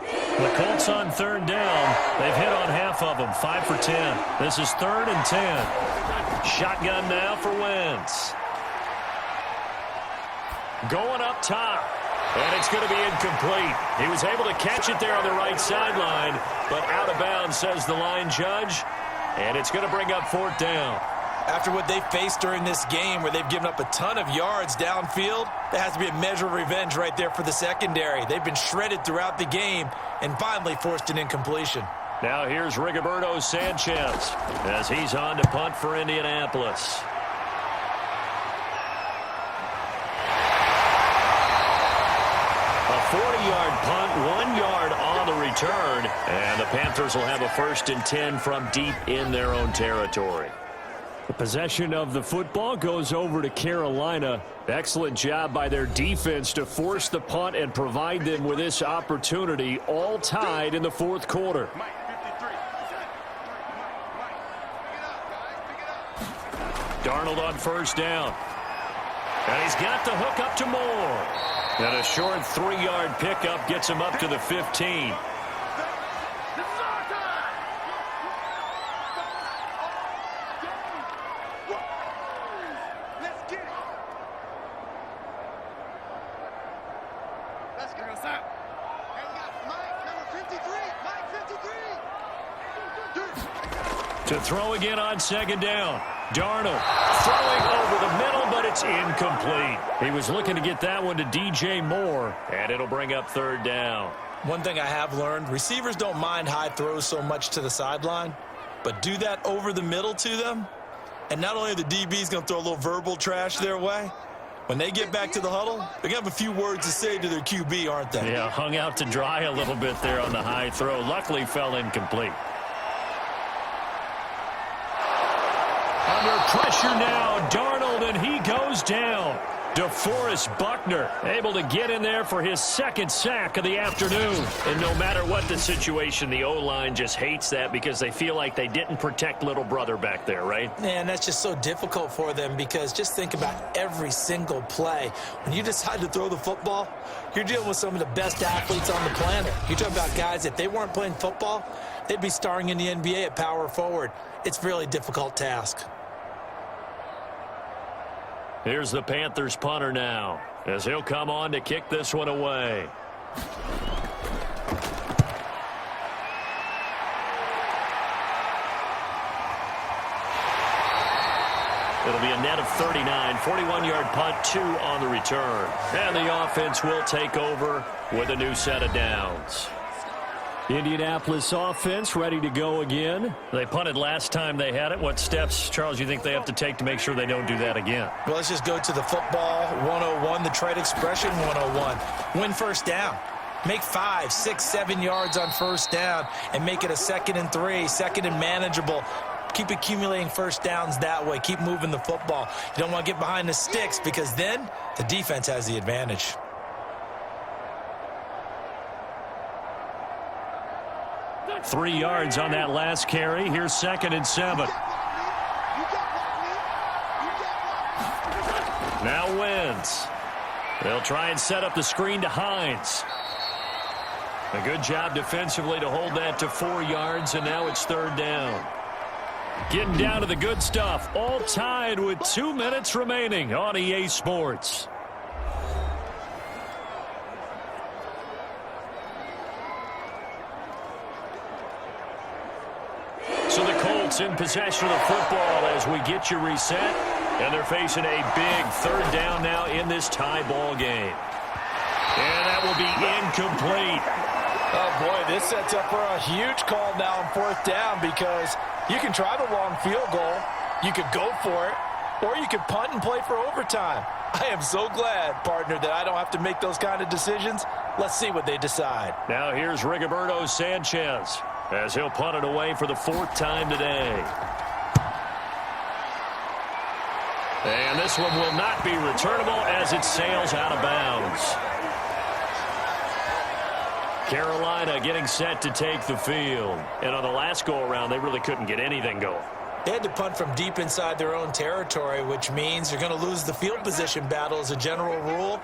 The Colts on 3rd down. They've hit on half of them, 5 for 10. This is 3rd and 10. Shotgun now for Wentz. Going up top. And it's going to be incomplete. He was able to catch it there on the right sideline, but out of bounds, says the line judge. And it's going to bring up 4th down. After what they faced during this game where they've given up a ton of yards downfield, there has to be a measure of revenge right there for the secondary. They've been shredded throughout the game and finally forced an incompletion. Now here's Rigoberto Sanchez as he's on to punt for Indianapolis. A 40-yard punt, 1 yard on the return, and the Panthers will have a 1st and 10 from deep in their own territory. The possession of the football goes over to Carolina. Excellent job by their defense to force the punt and provide them with this opportunity, all tied in the 4th quarter. Darnold on 1st down. And he's got the hook up to Moore. And a short 3-yard pickup gets him up to the 15. To throw again on 2nd down. Darnold throwing over the middle, but it's incomplete. He was looking to get that one to DJ Moore, and it'll bring up 3rd down. One thing I have learned, receivers don't mind high throws so much to the sideline, but do that over the middle to them, and not only are the DBs going to throw a little verbal trash their way, when they get back to the huddle, they're going to have a few words to say to their QB, aren't they? Yeah, hung out to dry a little bit there on the high throw. Luckily fell incomplete. Under pressure now, Darnold, and he goes down. DeForest Buckner able to get in there for his 2nd sack of the afternoon. And no matter what the situation, the O-line just hates that because they feel like they didn't protect little brother back there, right? Man, that's just so difficult for them because just think about every single play. When you decide to throw the football, you're dealing with some of the best athletes on the planet. You're talking about guys, if they weren't playing football, they'd be starring in the NBA at power forward. It's a really difficult task. Here's the Panthers punter now as he'll come on to kick this one away. It'll be a net of 39, 41-yard punt, 2 on the return. And the offense will take over with a new set of downs. The Indianapolis offense ready to go again. They punted last time they had it. What steps, Charles, you think they have to take to make sure they don't do that again? Well, let's just go to the football 101, the trade expression 101. Win first down. Make 5, 6, 7 yards on first down and make it a 2nd and 3, 2nd and manageable. Keep accumulating first downs that way. Keep moving the football. You don't want to get behind the sticks because then the defense has the advantage. Three yards on that last carry. Here's 2nd and 7. Now Wentz. They'll try and set up the screen to Hines. A good job defensively to hold that to 4 yards, and now it's 3rd down. Getting down to the good stuff, all tied with 2 minutes remaining on EA Sports. So the Colts in possession of the football as we get you reset, and they're facing a big 3rd down now in this tie ball game. And that will be incomplete. Oh, boy, this sets up for a huge call now on 4th down because you can try the long field goal, you could go for it, or you could punt and play for overtime. I am so glad, partner, that I don't have to make those kind of decisions. Let's see what they decide. Now here's Rigoberto Sanchez as he'll punt it away for the 4th time today. And this one will not be returnable as it sails out of bounds. Carolina getting set to take the field. And on the last go-around, they really couldn't get anything going. They had to punt from deep inside their own territory, which means you're going to lose the field position battle as a general rule.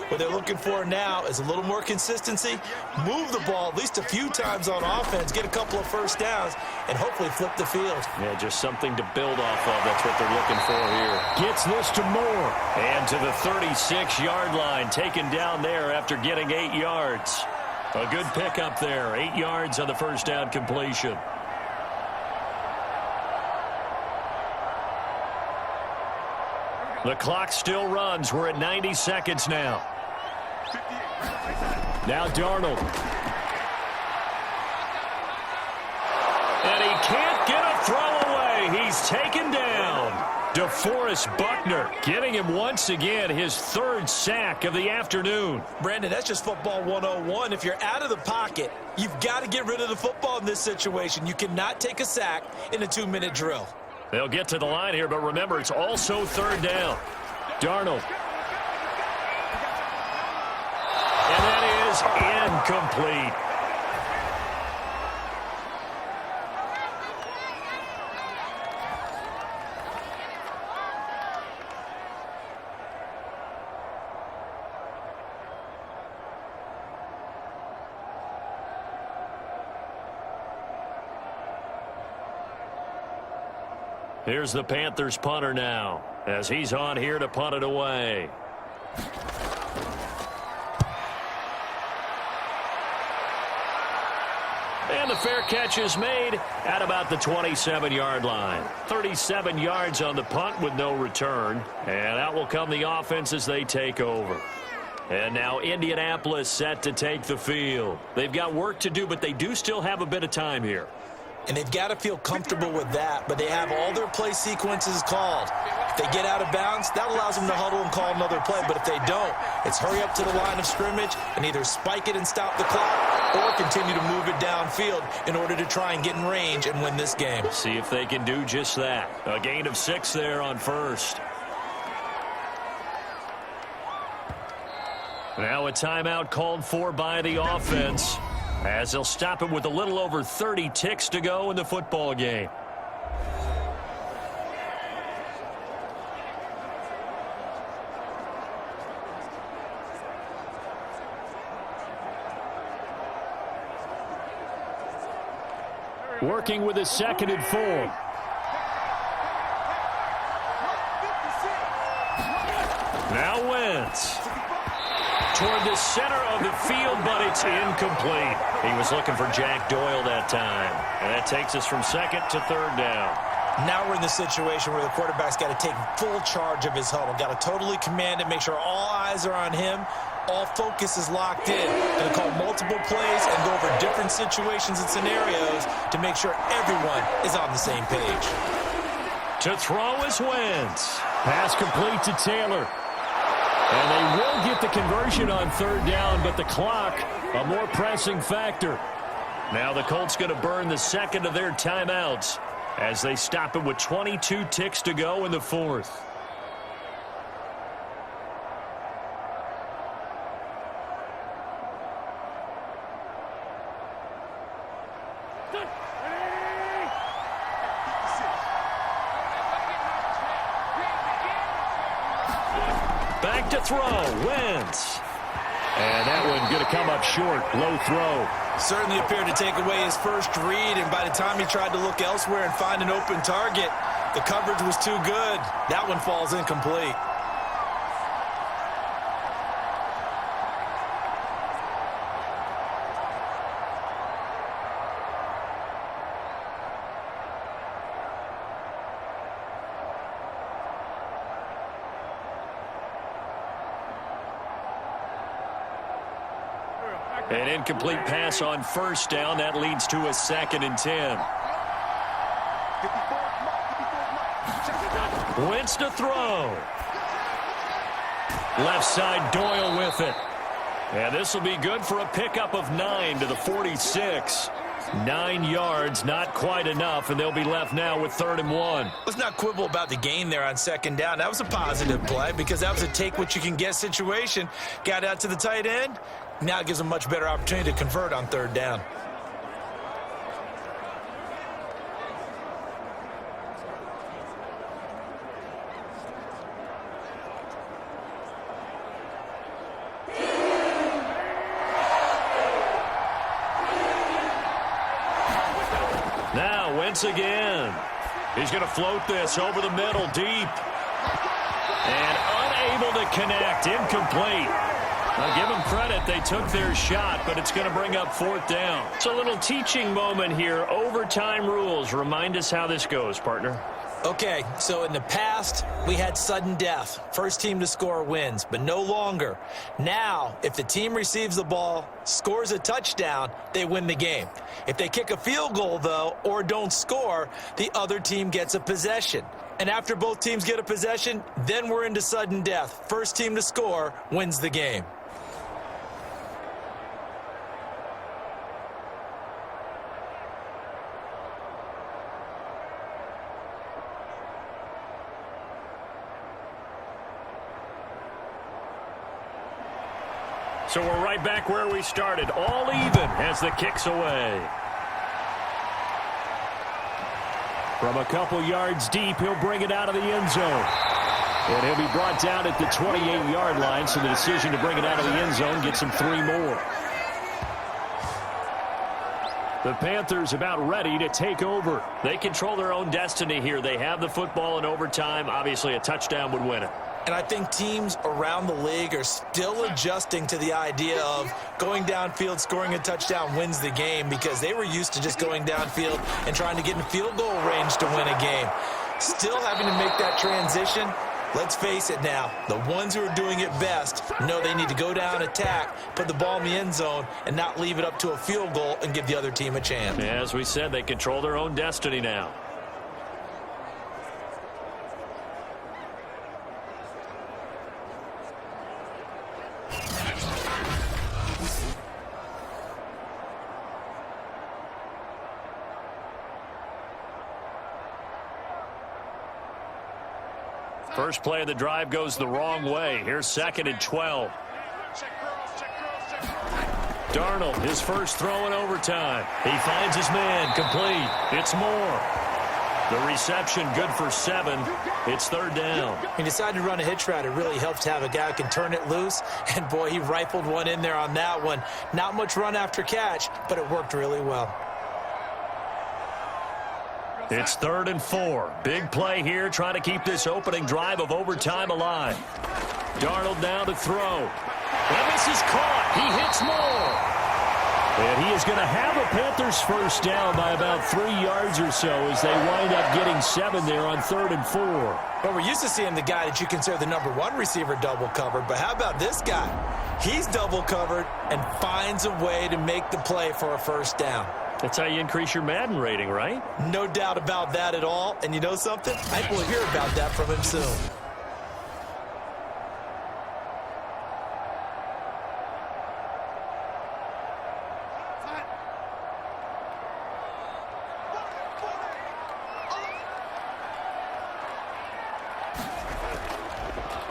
What they're looking for now is a little more consistency, move the ball at least a few times on offense, get a couple of 1st downs, and hopefully flip the field. Yeah, just something to build off of. That's what they're looking for here. Gets this to Moore. And to the 36-yard line, taken down there after getting 8 yards. A good pickup there, 8 yards on the 1st down completion. The clock still runs. We're at 90 seconds now. Now Darnold. And he can't get a throw away. He's taken down. DeForest Buckner getting him once again his 3rd sack of the afternoon. Brandon, that's just football 101. If you're out of the pocket, you've got to get rid of the football in this situation. You cannot take a sack in a 2-minute drill. They'll get to the line here, but remember, it's also 3rd down. Darnold. And that is incomplete. Here's the Panthers punter now, as he's on here to punt it away. And the fair catch is made at about the 27-yard line. 37 yards on the punt with no return. And out will come the offense as they take over. And now Indianapolis set to take the field. They've got work to do, but they do still have a bit of time here. And they've got to feel comfortable with that, but they have all their play sequences called. If they get out of bounds, that allows them to huddle and call another play. But if they don't, it's hurry up to the line of scrimmage and either spike it and stop the clock or continue to move it downfield in order to try and get in range and win this game. See if they can do just that. A gain of 6 there on 1st. Now a timeout called for by the offense, as they'll stop it with a little over 30 ticks to go in the football game. Working with a 2nd and 4. Now Wentz. Toward the center of the field, but it's incomplete. He was looking for Jack Doyle that time. And that takes us from 2nd to 3rd down. Now we're in the situation where the quarterback's got to take full charge of his huddle. Got to totally command it, make sure all eyes are on him. All focus is locked in. Going to call multiple plays and go over different situations and scenarios to make sure everyone is on the same page. To throw is Wentz. Pass complete to Taylor. And they will get the conversion on 3rd down, but the clock, a more pressing factor. Now the Colts going to burn the 2nd of their timeouts as they stop it with 22 ticks to go in the 4th. Back to throw. Wentz. And that one going to come up short. Low throw. Certainly appeared to take away his first read, and by the time he tried to look elsewhere and find an open target, the coverage was too good. That one falls incomplete. An incomplete pass on first down. That leads to a 2nd and 10. Wentz to throw. Left side, Doyle with it. And this will be good for a pickup of 9 to the 46. 9 yards, not quite enough, and they'll be left now with 3rd and 1. Let's not quibble about the gain there on 2nd down. That was a positive play because that was a take-what-you-can-get situation. Got out to the tight end. Now it gives them a much better opportunity to convert on 3rd down. Now Wentz again. He's going to float this over the middle deep. And unable to connect. Incomplete. Now, give them credit. They took their shot, but it's going to bring up 4th down. It's a little teaching moment here. Overtime rules. Remind us how this goes, partner. Okay, so in the past, we had sudden death. First team to score wins, but no longer. Now, if the team receives the ball, scores a touchdown, they win the game. If they kick a field goal, though, or don't score, the other team gets a possession. And after both teams get a possession, then we're into sudden death. First team to score wins the game. So we're right back where we started. All even as the kick's away. From a couple yards deep, he'll bring it out of the end zone. And he'll be brought down at the 28-yard line, so the decision to bring it out of the end zone gets him 3 more. The Panthers about ready to take over. They control their own destiny here. They have the football in overtime. Obviously, a touchdown would win it. And I think teams around the league are still adjusting to the idea of going downfield, scoring a touchdown wins the game because they were used to just going downfield and trying to get in field goal range to win a game. Still having to make that transition. Let's face it now, the ones who are doing it best know they need to go down, attack, put the ball in the end zone, and not leave it up to a field goal and give the other team a chance. As we said, they control their own destiny now. First play of the drive goes the wrong way. Here's 2nd and 12. Darnold, his first throw in overtime. He finds his man, complete. It's Moore. The reception good for 7. It's 3rd down. He decided to run a hitch route. It really helps to have a guy who can turn it loose. And, boy, he rifled one in there on that one. Not much run after catch, but it worked really well. It's 3rd and 4. Big play here, trying to keep this opening drive of overtime alive. Darnold now to throw. And this is caught. He hits Moore. And he is going to have a Panthers first down by about 3 yards or so as they wind up getting 7 there on 3rd and 4. Well, we're used to seeing the guy that you consider the number 1 receiver double covered, but how about this guy? He's double covered and finds a way to make the play for a first down. That's how you increase your Madden rating, right? No doubt about that at all. And you know something? I think we'll hear about that from him soon.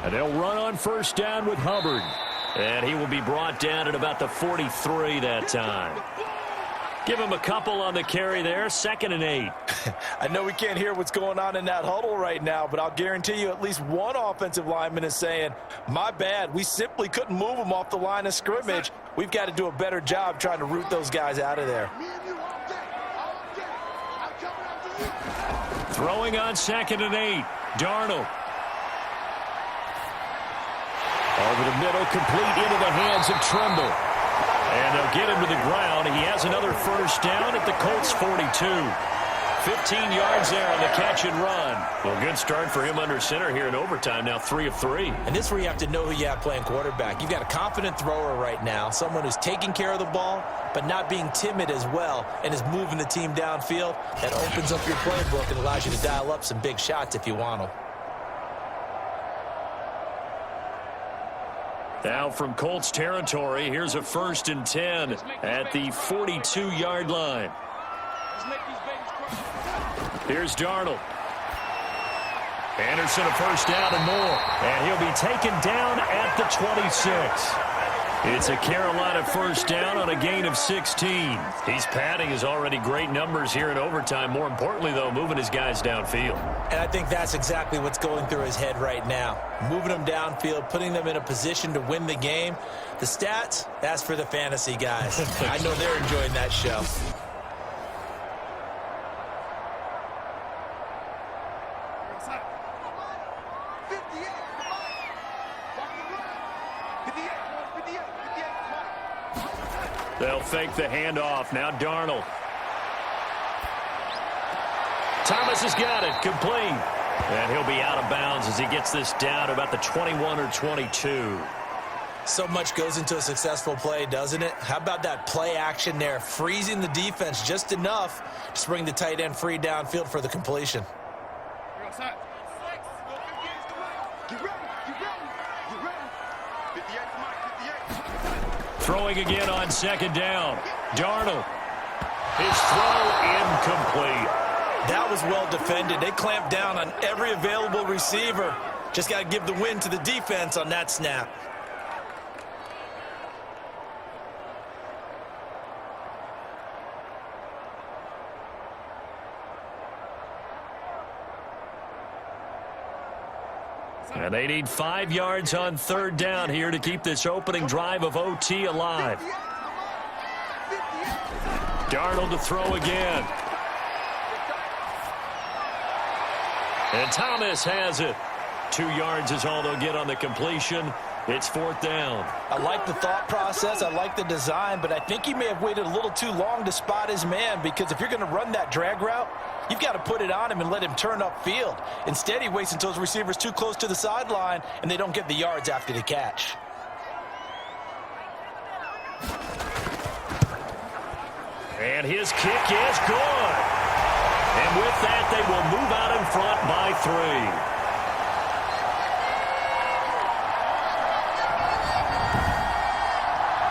And they'll run on first down with Hubbard. And he will be brought down at about the 43 that time. Give him a couple on the carry there, 2nd and 8. I know we can't hear what's going on in that huddle right now, but I'll guarantee you at least one offensive lineman is saying, my bad, we simply couldn't move them off the line of scrimmage. We've got to do a better job trying to root those guys out of there. Throwing on 2nd and 8. Darnold. Over the middle, complete into the hands of Tremble. And they'll get him to the ground. He has another first down at the Colts 42. 15 yards there on the catch and run. Well, good start for him under center here in overtime. Now 3 of 3. And this is where you have to know who you have playing quarterback. You've got a confident thrower right now, someone who's taking care of the ball, but not being timid as well, and is moving the team downfield. That opens up your playbook and allows you to dial up some big shots if you want them. Now from Colts territory, here's a 1st and 10 at the 42-yard line. Here's Darnold. Anderson a first down and more. And he'll be taken down at the 26. It's a Carolina first down on a gain of 16. He's padding his already great numbers here in overtime. More importantly, though, moving his guys downfield. And I think that's exactly what's going through his head right now. Moving them downfield, putting them in a position to win the game. The stats, that's for the fantasy guys. I know they're enjoying that show. They'll fake the handoff. Now Darnold. Thomas has got it. Complete. And he'll be out of bounds as he gets this down to about the 21 or 22. So much goes into a successful play, doesn't it? How about that play action there, freezing the defense just enough to bring the tight end free downfield for the completion. Throwing again on 2nd down. Darnold. His throw incomplete. That was well defended. They clamped down on every available receiver. Just got to give the win to the defense on that snap. And they need 5 yards on 3rd down here to keep this opening drive of OT alive. Darnold to throw again. And Thomas has it. 2 yards is all they'll get on the completion. It's 4th down. I like the thought process. I like the design, but I think he may have waited a little too long to spot his man, because if you're going to run that drag route, you've got to put it on him and let him turn upfield. Instead, he waits until his receiver's too close to the sideline, and they don't get the yards after the catch. And his kick is good. And with that, they will move out in front by 3.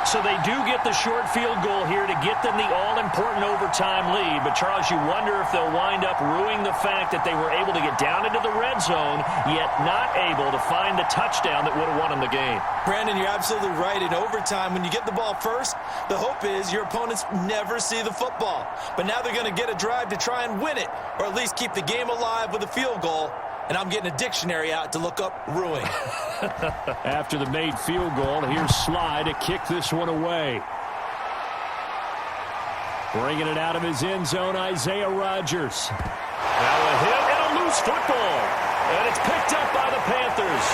So they do get the short field goal here to get them the all-important overtime lead. But, Charles, you wonder if they'll wind up ruining the fact that they were able to get down into the red zone, yet not able to find the touchdown that would have won them the game. Brandon, you're absolutely right. In overtime, when you get the ball first, the hope is your opponents never see the football. But now they're going to get a drive to try and win it, or at least keep the game alive with a field goal. And I'm getting a dictionary out to look up ruin. After the made field goal, here's Sly to kick this one away. Bringing it out of his end zone, Isaiah Rodgers. Now a hit and a loose football. And it's picked up by the Panthers.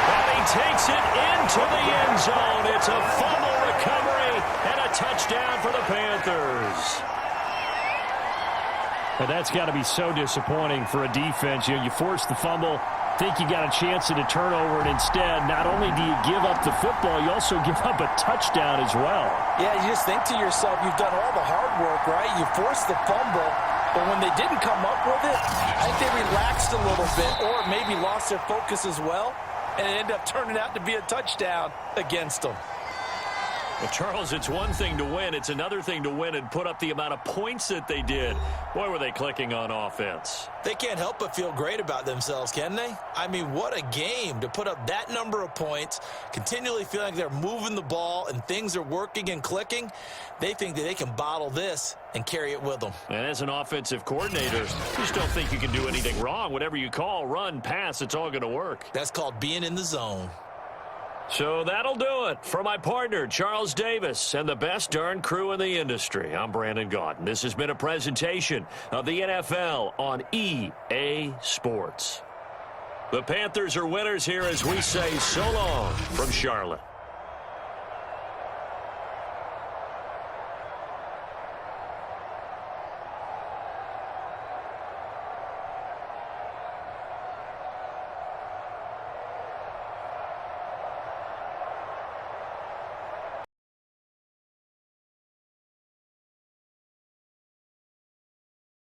And he takes it into the end zone. It's a fumble recovery and a touchdown for the Panthers. And that's got to be so disappointing for a defense. You know, you force the fumble, think you got a chance at a turnover, and instead, not only do you give up the football, you also give up a touchdown as well. Yeah, you just think to yourself, you've done all the hard work, right? You forced the fumble, but when they didn't come up with it, I think they relaxed a little bit, or maybe lost their focus as well, and it ended up turning out to be a touchdown against them. Well, Charles, it's one thing to win. It's another thing to win and put up the amount of points that they did. Boy, were they clicking on offense. They can't help but feel great about themselves, can they? I mean, what a game to put up that number of points, continually feeling like they're moving the ball and things are working and clicking. They think that they can bottle this and carry it with them. And as an offensive coordinator, you just don't think you can do anything wrong. Whatever you call, run, pass, it's all going to work. That's called being in the zone. So that'll do it. For my partner, Charles Davis, and the best darn crew in the industry, I'm Brandon Gaudin. This has been a presentation of the NFL on EA Sports. The Panthers are winners here as we say so long from Charlotte.